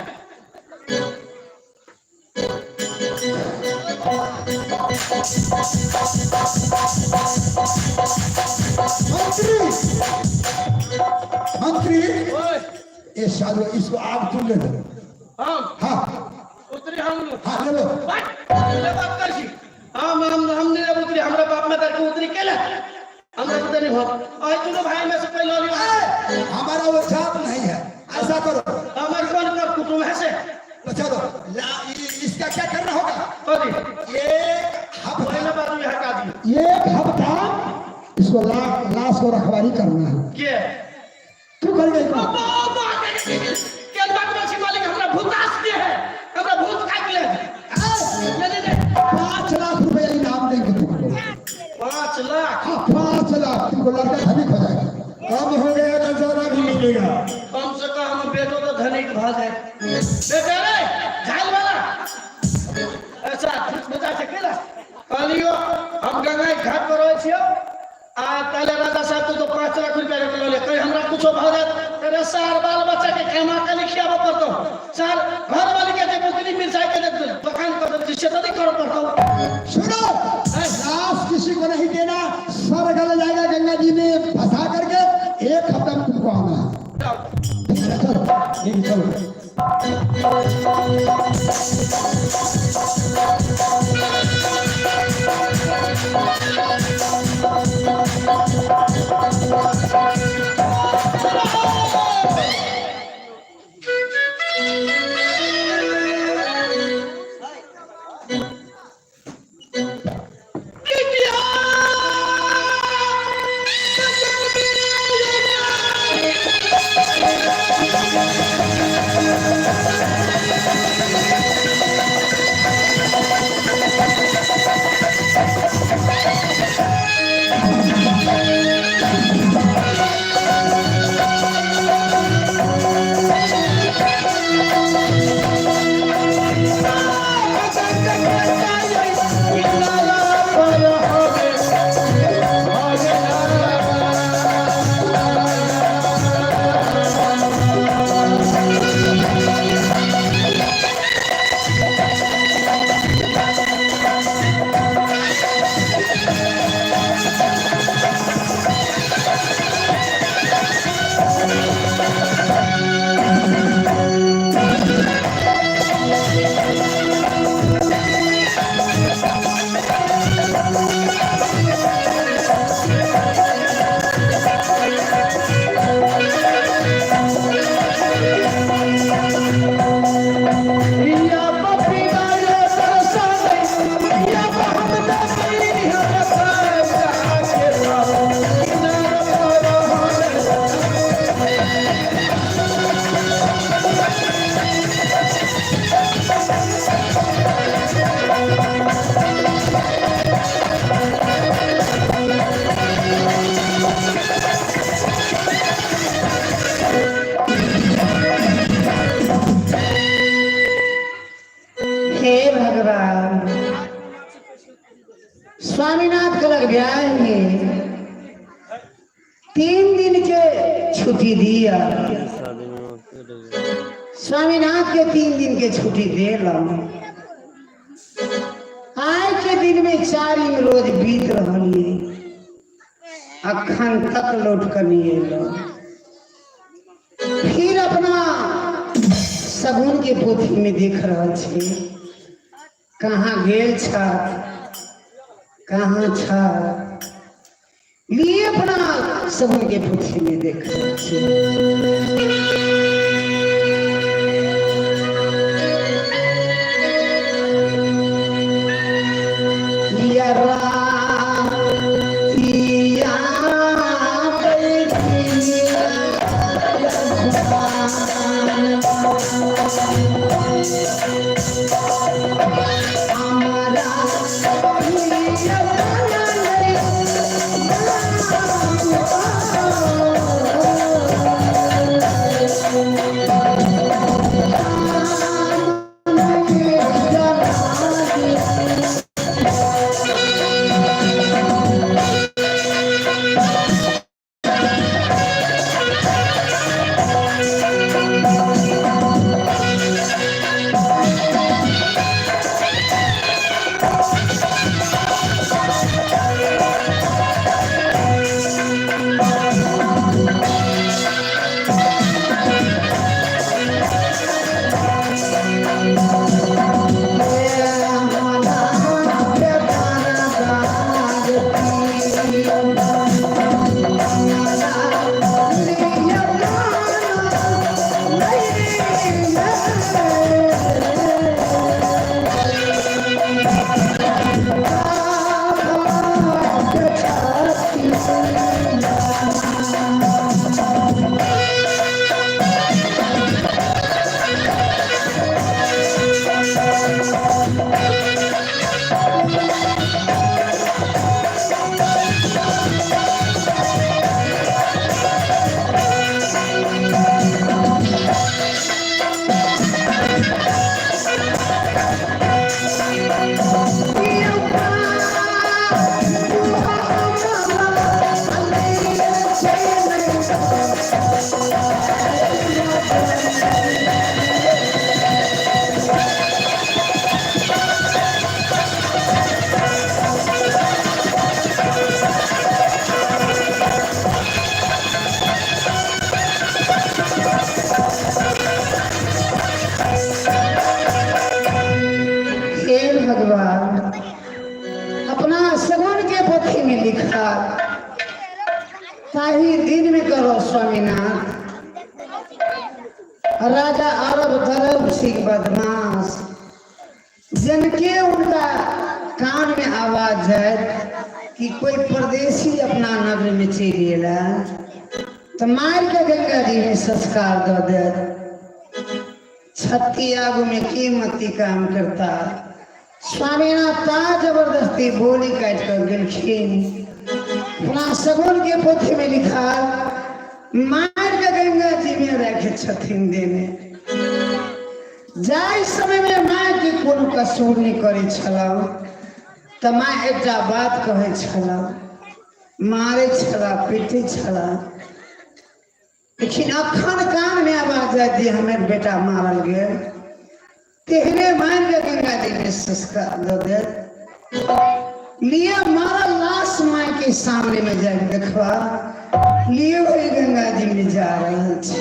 मंत्री मंत्री ओए ये साधु इसको आग तुम ले लो हम हाँ उतरी हम लोग हाँ ले लो ले बात कर छी हम ने उतरी हमरा बाप में करके उतरी केला हमरा उतरी हो और तू भाई में से कोई लो लियो हमारा वो जात नहीं है ऐसा करो हमारे कौन कर कुटुंब है से तो चलो इसका तुमको लड़का धनिक हो जाएगा। कम हो गया तो ज्यादा भी मिलेगा। कम से कम बेटो तो धनिक भ जाए। बेटा रे झाल वाला ऐसा बता सकेला कहलियो हम गंगा घाट पर रहे छियो आ ताले राजा साहब तो 5 लाख रुपया ले ले कहीं हमरा कुछो भ जाए तेरे सार बाल बच्चा के कमा के लिखियाबो पड़तो सार घर वाली के बुकनी मिर्चाई के दुकान कर जिससे तो नहीं कर पड़तो। सुनो, लाश किसी को नहीं देना, सर गल जाएगा गंगा जी में फंसा करके। 1 हफ्ता में तुमको आना है। चलो चलो। स्वामीनाथ का लग गया है 3 दिन के छुट्टी दिया। स्वामीनाथ के 3 दिन के छुट्टी दे लो। आज के दिन में 4 रोज बीत रही अखन तक लौट कर नहीं लो। फिर अपना सगुन के पोथी में देख रहा छे कहाँ गेल छा कहाँ छा लिए अपना सगुन के पोथी में देख रहा छे। वही दिन में करो स्वामीनाथ। राजा अरब तरब सिंह बदमाश जनके उनका कान में आवाज है कि कोई परदेसी अपना नगर में चलिएला तो मार के गंगा जी में संस्कार दो दे। छत्ती आगू में कीमती काम करता स्वामीनाथ ता जबरदस्ती बोली काट कर गलखिन। अपना सगुन के पोथी में लिखा मार के गंगा जी में रखे छथिन देने। जाय समय में माँ के कोनो कसूर नहीं करे छलाऊ तो माँ एक बात कहे छला, मारे छला, पीटे छला, लेकिन अखन कान में आवाज जाती हमें बेटा मारल गए। तेहरे मान के गंगा जी में संस्कार दो दे लिए मारा लाश माँ के सामने में जाके देखवा लिए हुए गंगा जी में जा रहे थे।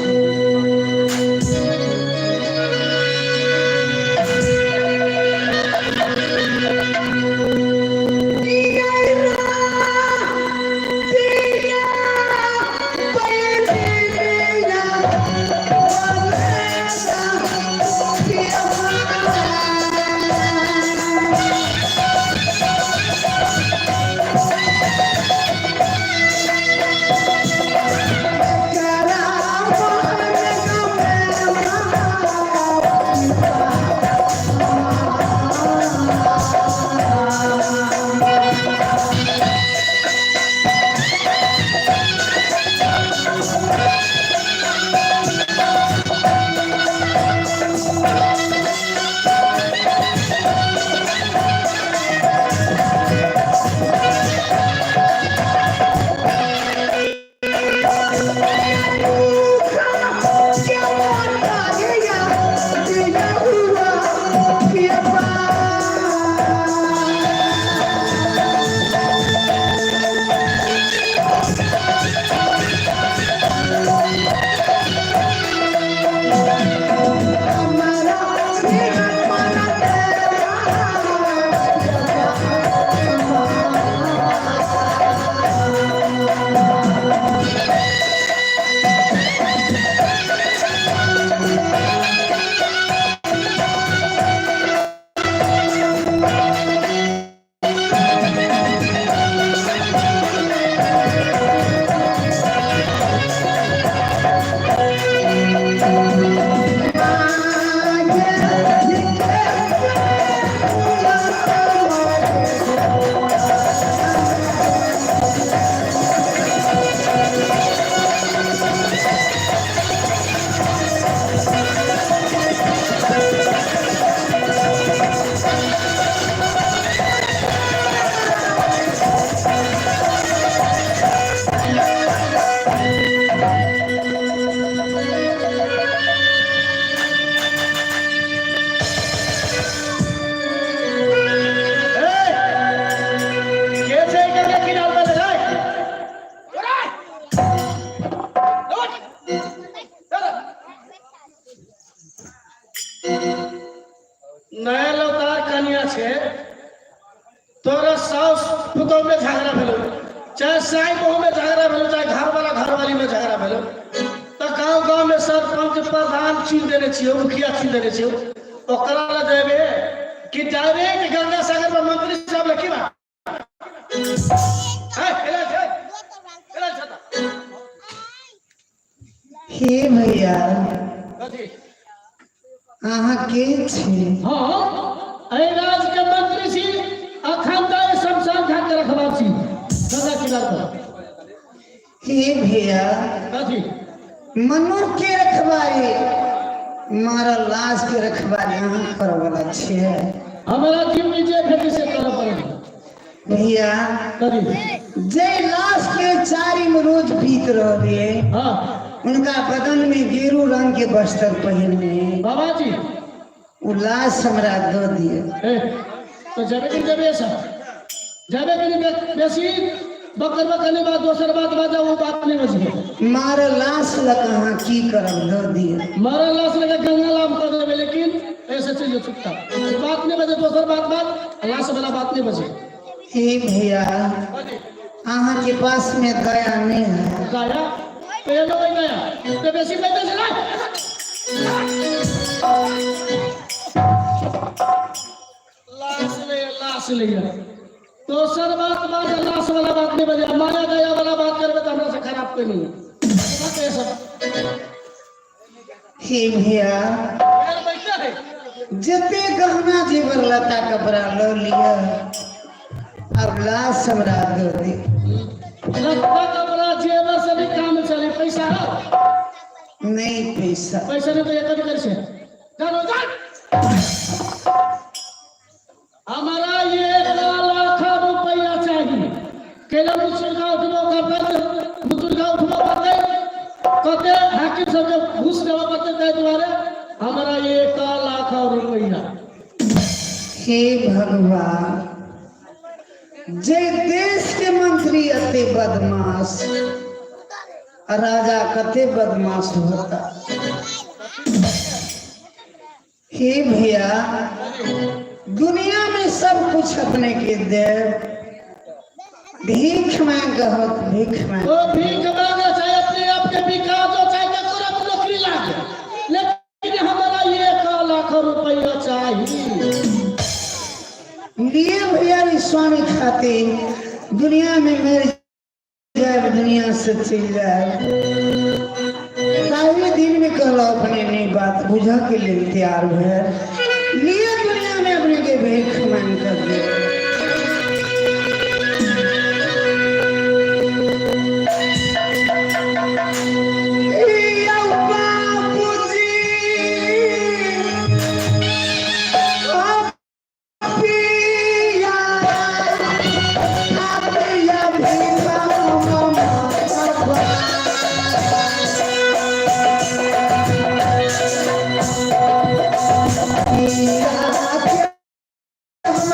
नया लौतार कनिया छे तोरा साउस पुतोह में झगड़ा भेलो, चाहे साई बहू में झगड़ा भेलो, चाहे घर वाला घर वाली में झगड़ा भेलो, तो गांव गांव में सरपंच प्रधान चुन देने छियो, मुखिया चुन देने छियो, ओकरा ला देबे कि डायरेक्ट गंगा सागर में मंत्री साहब लखी बा हे भैया कथी अहाँ के छी? हां ए राज के मंत्री छी, अखंड शमशान घाट के रखवार छी गंगा किनारे पर। हे भैया कथी मनुष्य के रखवारी मारा लाश के रखवारी अहाँ करे वाला छियै। हमारा ड्यूटी जे भेटी से करऽ पड़े भैया। कथी जे लाश के चारी में रोज पीत रहलिए हां उनका बदन में गेरू रंग के वस्त्र पहनने बाबा जी वो लाश हमरा दो दिए। तो जबे कि जबे बेसी बकर बकने बाद दोसर बात बाजा वो बात नहीं बची। मारे लाश लग कहाँ की करब दो दिए। मारे लाश लगे गंगा लाम कर देबे, लेकिन ऐसे चीज चुकता बात नहीं बजे, दोसर बात लाश वाला बात नहीं बचे। हे भैया अहाँ के पास में दया नहीं है। गाया पे लो भाई गाया ते बेसी पैसे से ला लाश ले तो सर बात लाश वाला बात नहीं बजे माया गया वाला बात करबे तो हमरा से खराब कोई नहीं है सब हे भैया यार बैठा है जते गहना जेवर लता कपड़ा लो लिया अब लाश हमरा दे दी। लगता कपड़ा जेवर से भी काम चले पैसा है नहीं पैसा पैसा नहीं तो ये कभी कर से जानो जान हमारा ये 1 लाख रुपया चाहिए केला मुसलगा उठबो करते मुसलगा उठबो करते कहते हाकिम सब जब घूस देवा करते थे तुम्हारे हमारा ये 1 लाख रुपया हे भगवान जे देश के मंत्री अते बदमाश राजा कते बदमाश होता। हे भैया दुनिया में सब कुछ अपने के दे भीख मांग भीख मांग वो भीख मांगे चाहे अपने आप के विकास हो चाहे करो नौकरी लागे लेकिन हमारा ये 1 लाख रुपया चाहिए लिए भैया स्वामी खाते दुनिया में मेरे जाए दुनिया से चल जाए दिन में कहलो अपने नई बात बुझा के लिए तैयार हुए लिए दुनिया में अपने के भीख मांग कर दे।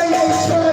Yeah.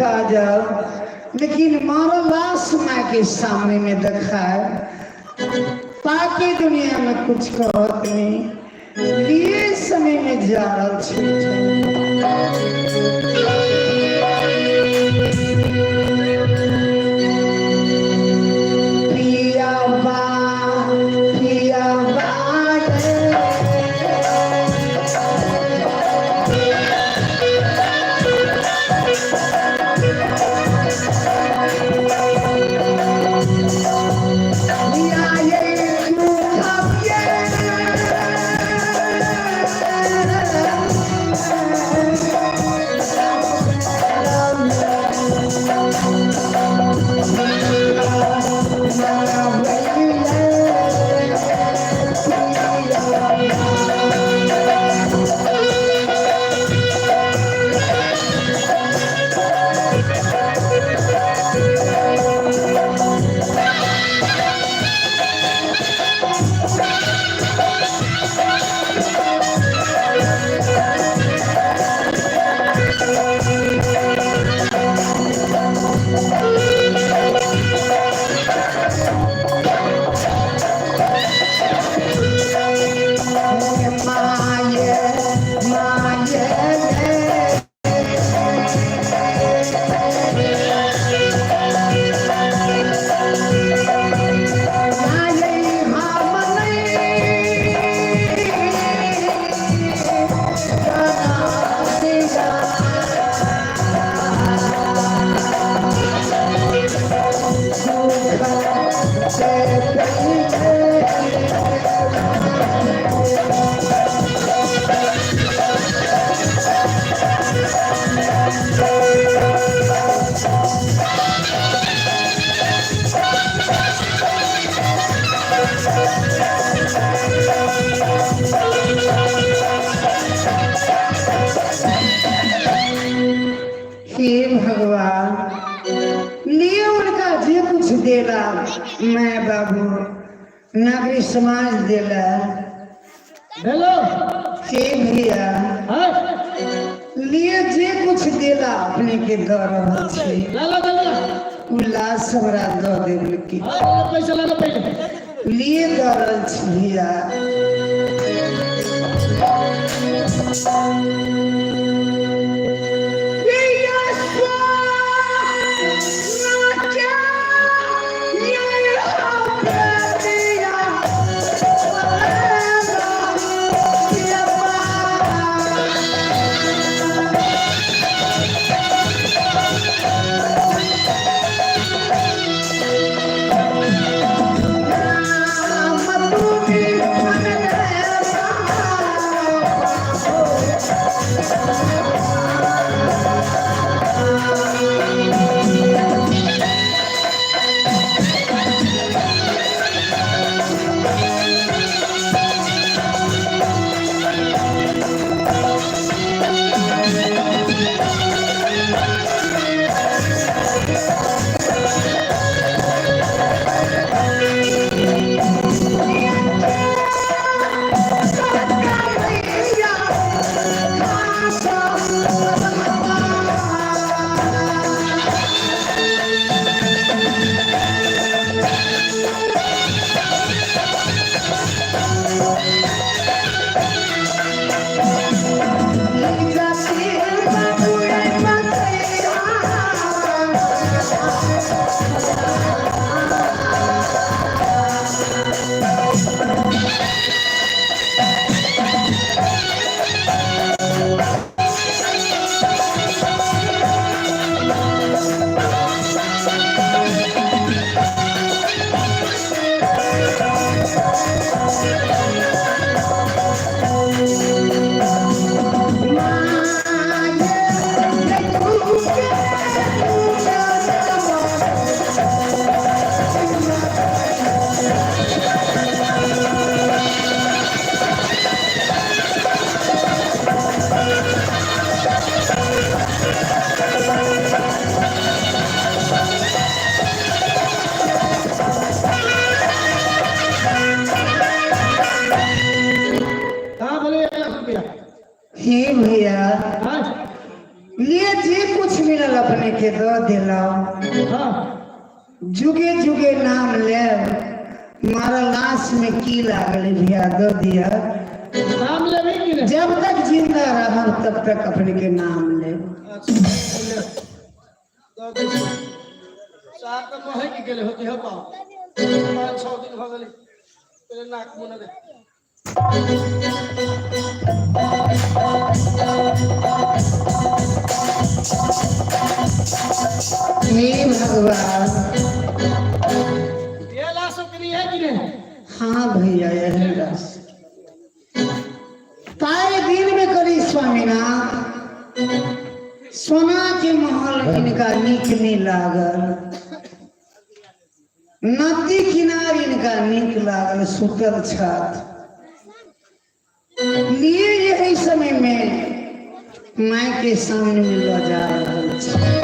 काजल लेकिन मारा लाश माँ के सामने में देखा है ताकि दुनिया में कुछ कहत नहीं लिए समय में जा रहा हे भगवान लिए उनका जे कुछ देला मैं बाबू नागरिक समाज देला हेलो हे भैया हाँ लिए जे कुछ देला अपने के दर रहल छै लाला लाला उल्लास हमरा दो देल की हाँ पैसा लाना पहले लिए दरल छै भैया हे भैया हाँ ये जे कुछ मिला मिलल अपने के दो दिला हाँ जुगे जुगे नाम ले मारा लाश में की लागल भैया दो दिया नाम लेबे कि नहीं जब तक जिंदा रह तब तक अपने के नाम ले साथ तो मोहे की गेले होती है पाओ 5-6 दिन हो गए तेरे नाक मुना दे हे भगवान ये लाशों के लिए है कि नहीं हाँ भैया यही रस ताए दिन में करी स्वामीनाथ सोना के महल इनका नीक नहीं लागल नदी किनार इनका नीक लागल सुतल छत लिए यही समय में माई के सामने में बजा रहल छै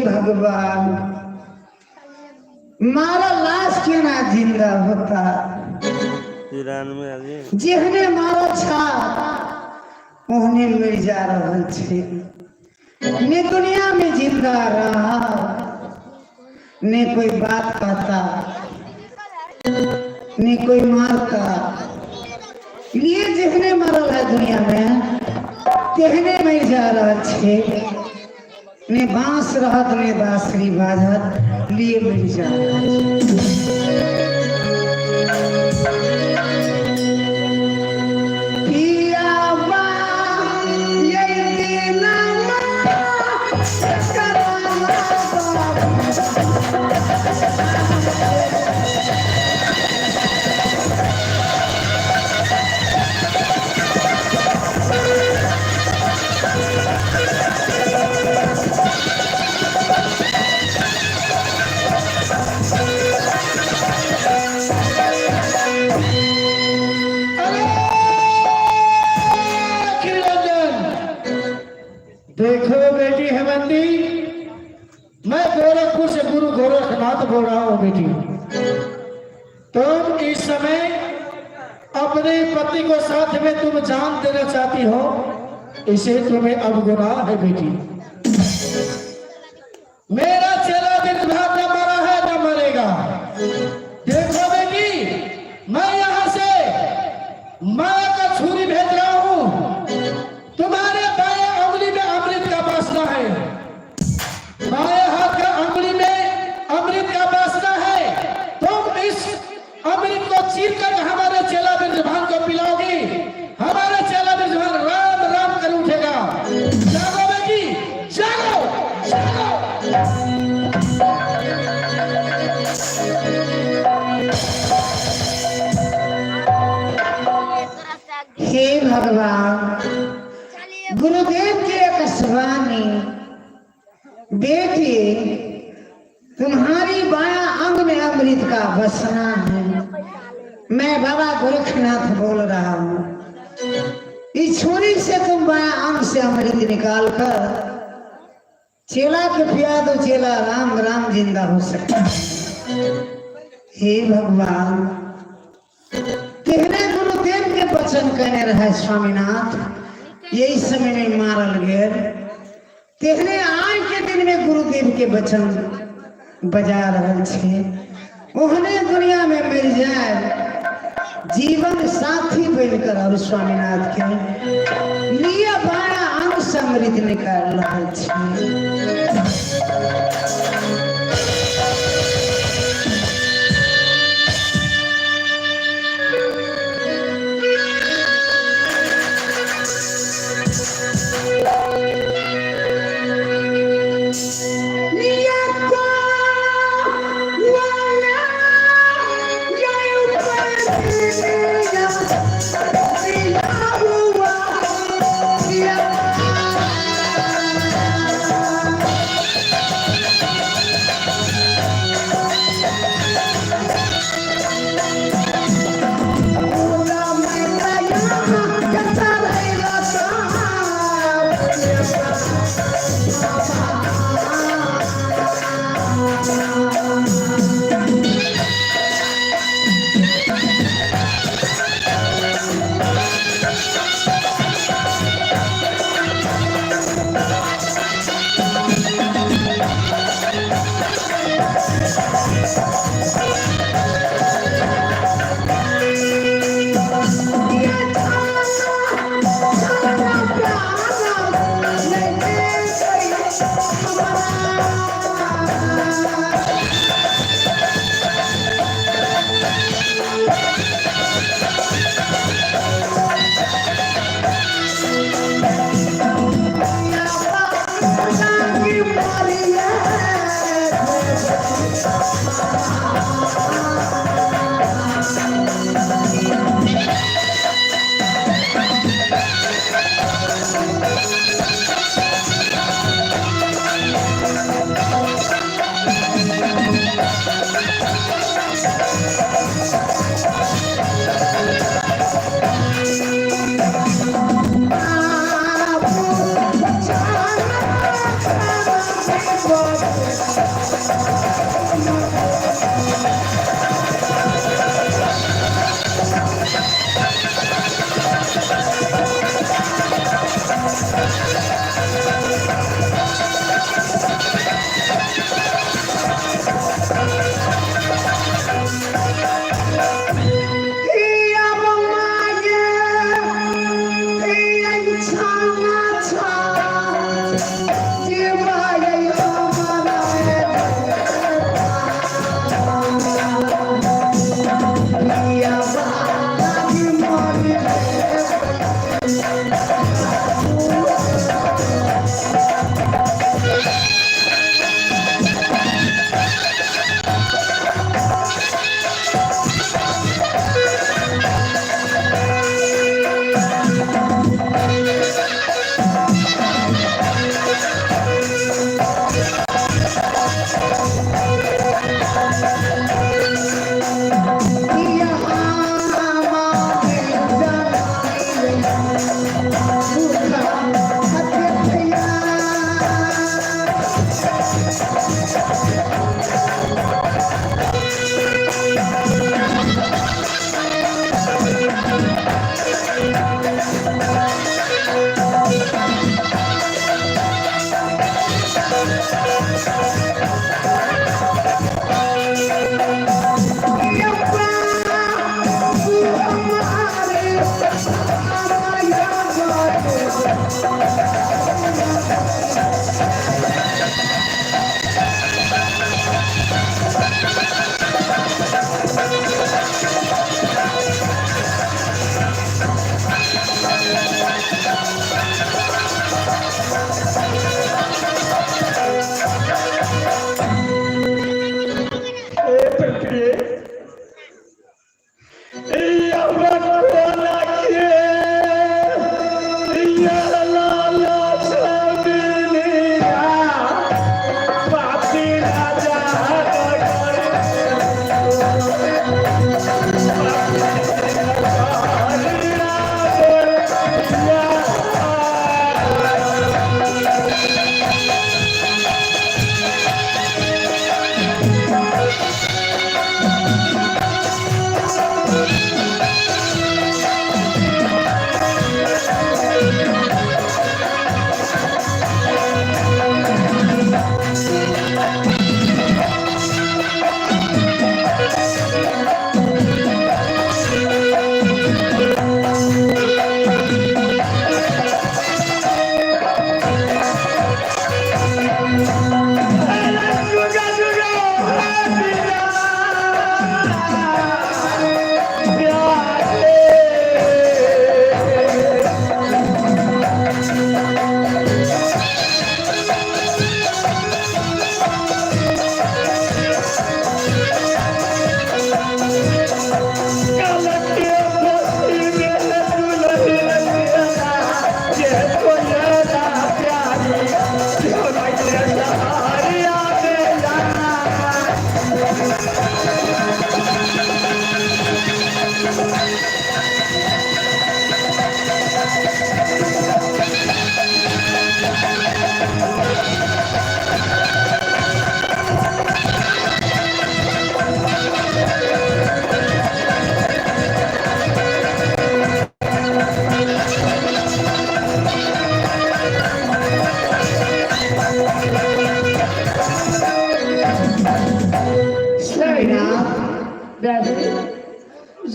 भगवान मारा लाश क्यों ना जिंदा होता जेहने मारा छा ओहने मर जा रहल छे ने दुनिया में जिंदा रहा ने कोई बात कहता ने कोई मारता लिए जेहने मरल है दुनिया में तेहने मर जा रहल छे ने बांस रहत ने बांसुरी बाजत लिए मर जा रहल छे। बोल रहा हूँ बेटी। तुम इस समय अपने पति को साथ में तुम जान देना चाहती हो, इसे तुम्हें अब गुनाह है बेटी। मेरा चेला विद्वान न मरा है न मरेगा। देखो बेटी, मैं यहाँ से माया का छुरी भेज रहा हूँ। तुम्हारे बाएं अंगुली में अमृत का वासना है, बाएं हाथ का अंगुली में अमृत का वासना है। तुम इस अमृत को चीर कर हमारे चेला विद्वान को पिलाओगी, हमारा चेला विद्वान राम राम कर उठेगा। जागो बेटी, जागो, जागो। हे भगवान, गुरुदेव की आकाशवाणी, बेटी तुम्हारी बायां अंग में अमृत का बसना है। मैं बाबा गोरखनाथ बोल रहा हूँ। इस छुरी से तुम बायां अंग से अमृत निकाल कर चेला के पिया दो, चेला राम राम जिंदा हो सकता है। हे भगवान, तेरे गुरुदेव के वचन कहने रहे स्वामीनाथ, यही समय में मारल गए। तेरे आज के दिन में गुरुदेव के वचन बजा रहे छे, ओहने दुनिया में मिल जाए जीवन साथी बनकर। और स्वामीनाथ के लिए बाया अंग से अमृत निकाल रहे छे।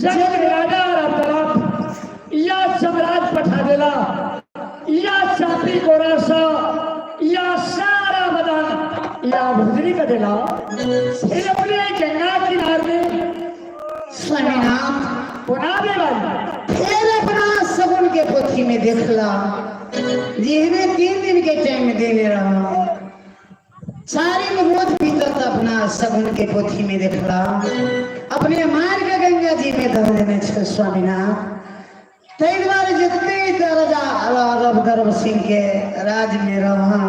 जग राजा तरफ या सम्राट पठा देला या चापी गोरासा या सारा बदन या भुजरी का देला फिर अपने गंगा किनारे स्वामीनाथ बना देला फिर अपना सगुन के पोथी में देखला जिन्हें 3 दिन के टाइम देने रहा सारी रोज बीतत अपना सगुन के पोथी में देखला अपने मार के गंगा जी में धर देने छे स्वामीनाथ तई द्वारा जितने राजा रब गर्भ सिंह के राज में रहा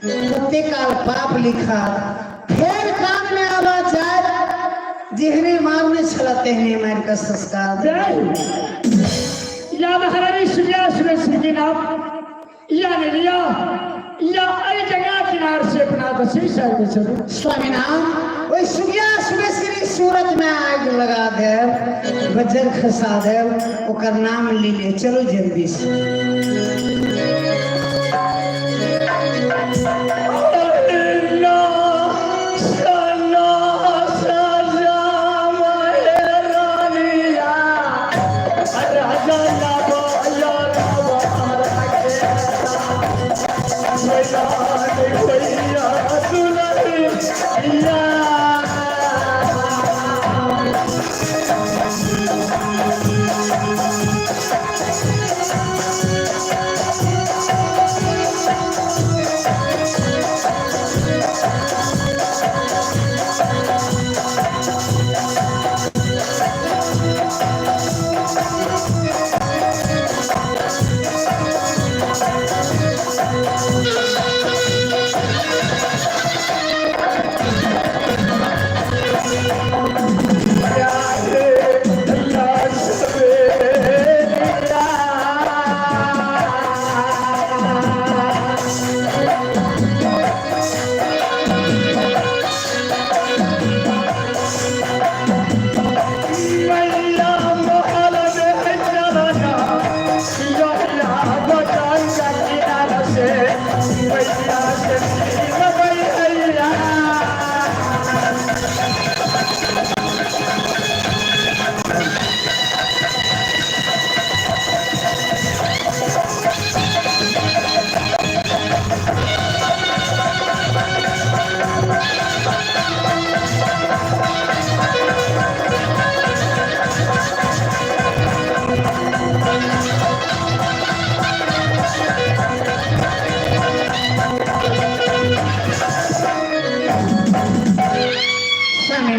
तते काल पाप लिखा फिर कान में आवाज आए जिहने मारने छला तेहने मार का संस्कार या महारानी सूर्या सुरेश की नाम या ने लिया या आई जगह किनार से अपना दसी साल में चलो स्वामीनाथ वही सूर्या सुरेश्वरी सूरत में आग लगा दे बजर खसा दे ओकर नाम ले ले चलो जल्दी से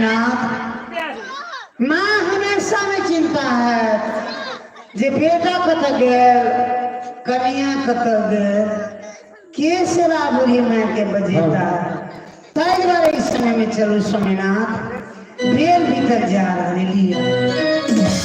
स्वामीनाथ माँ हमेशा में चिंता है जे बेटा कत गेल कन्या कत गेल के सेवा बुढ़ी माँ के बजेता ताई बार इस समय में चलो स्वामीनाथ बेल भीतर जा रहे लिए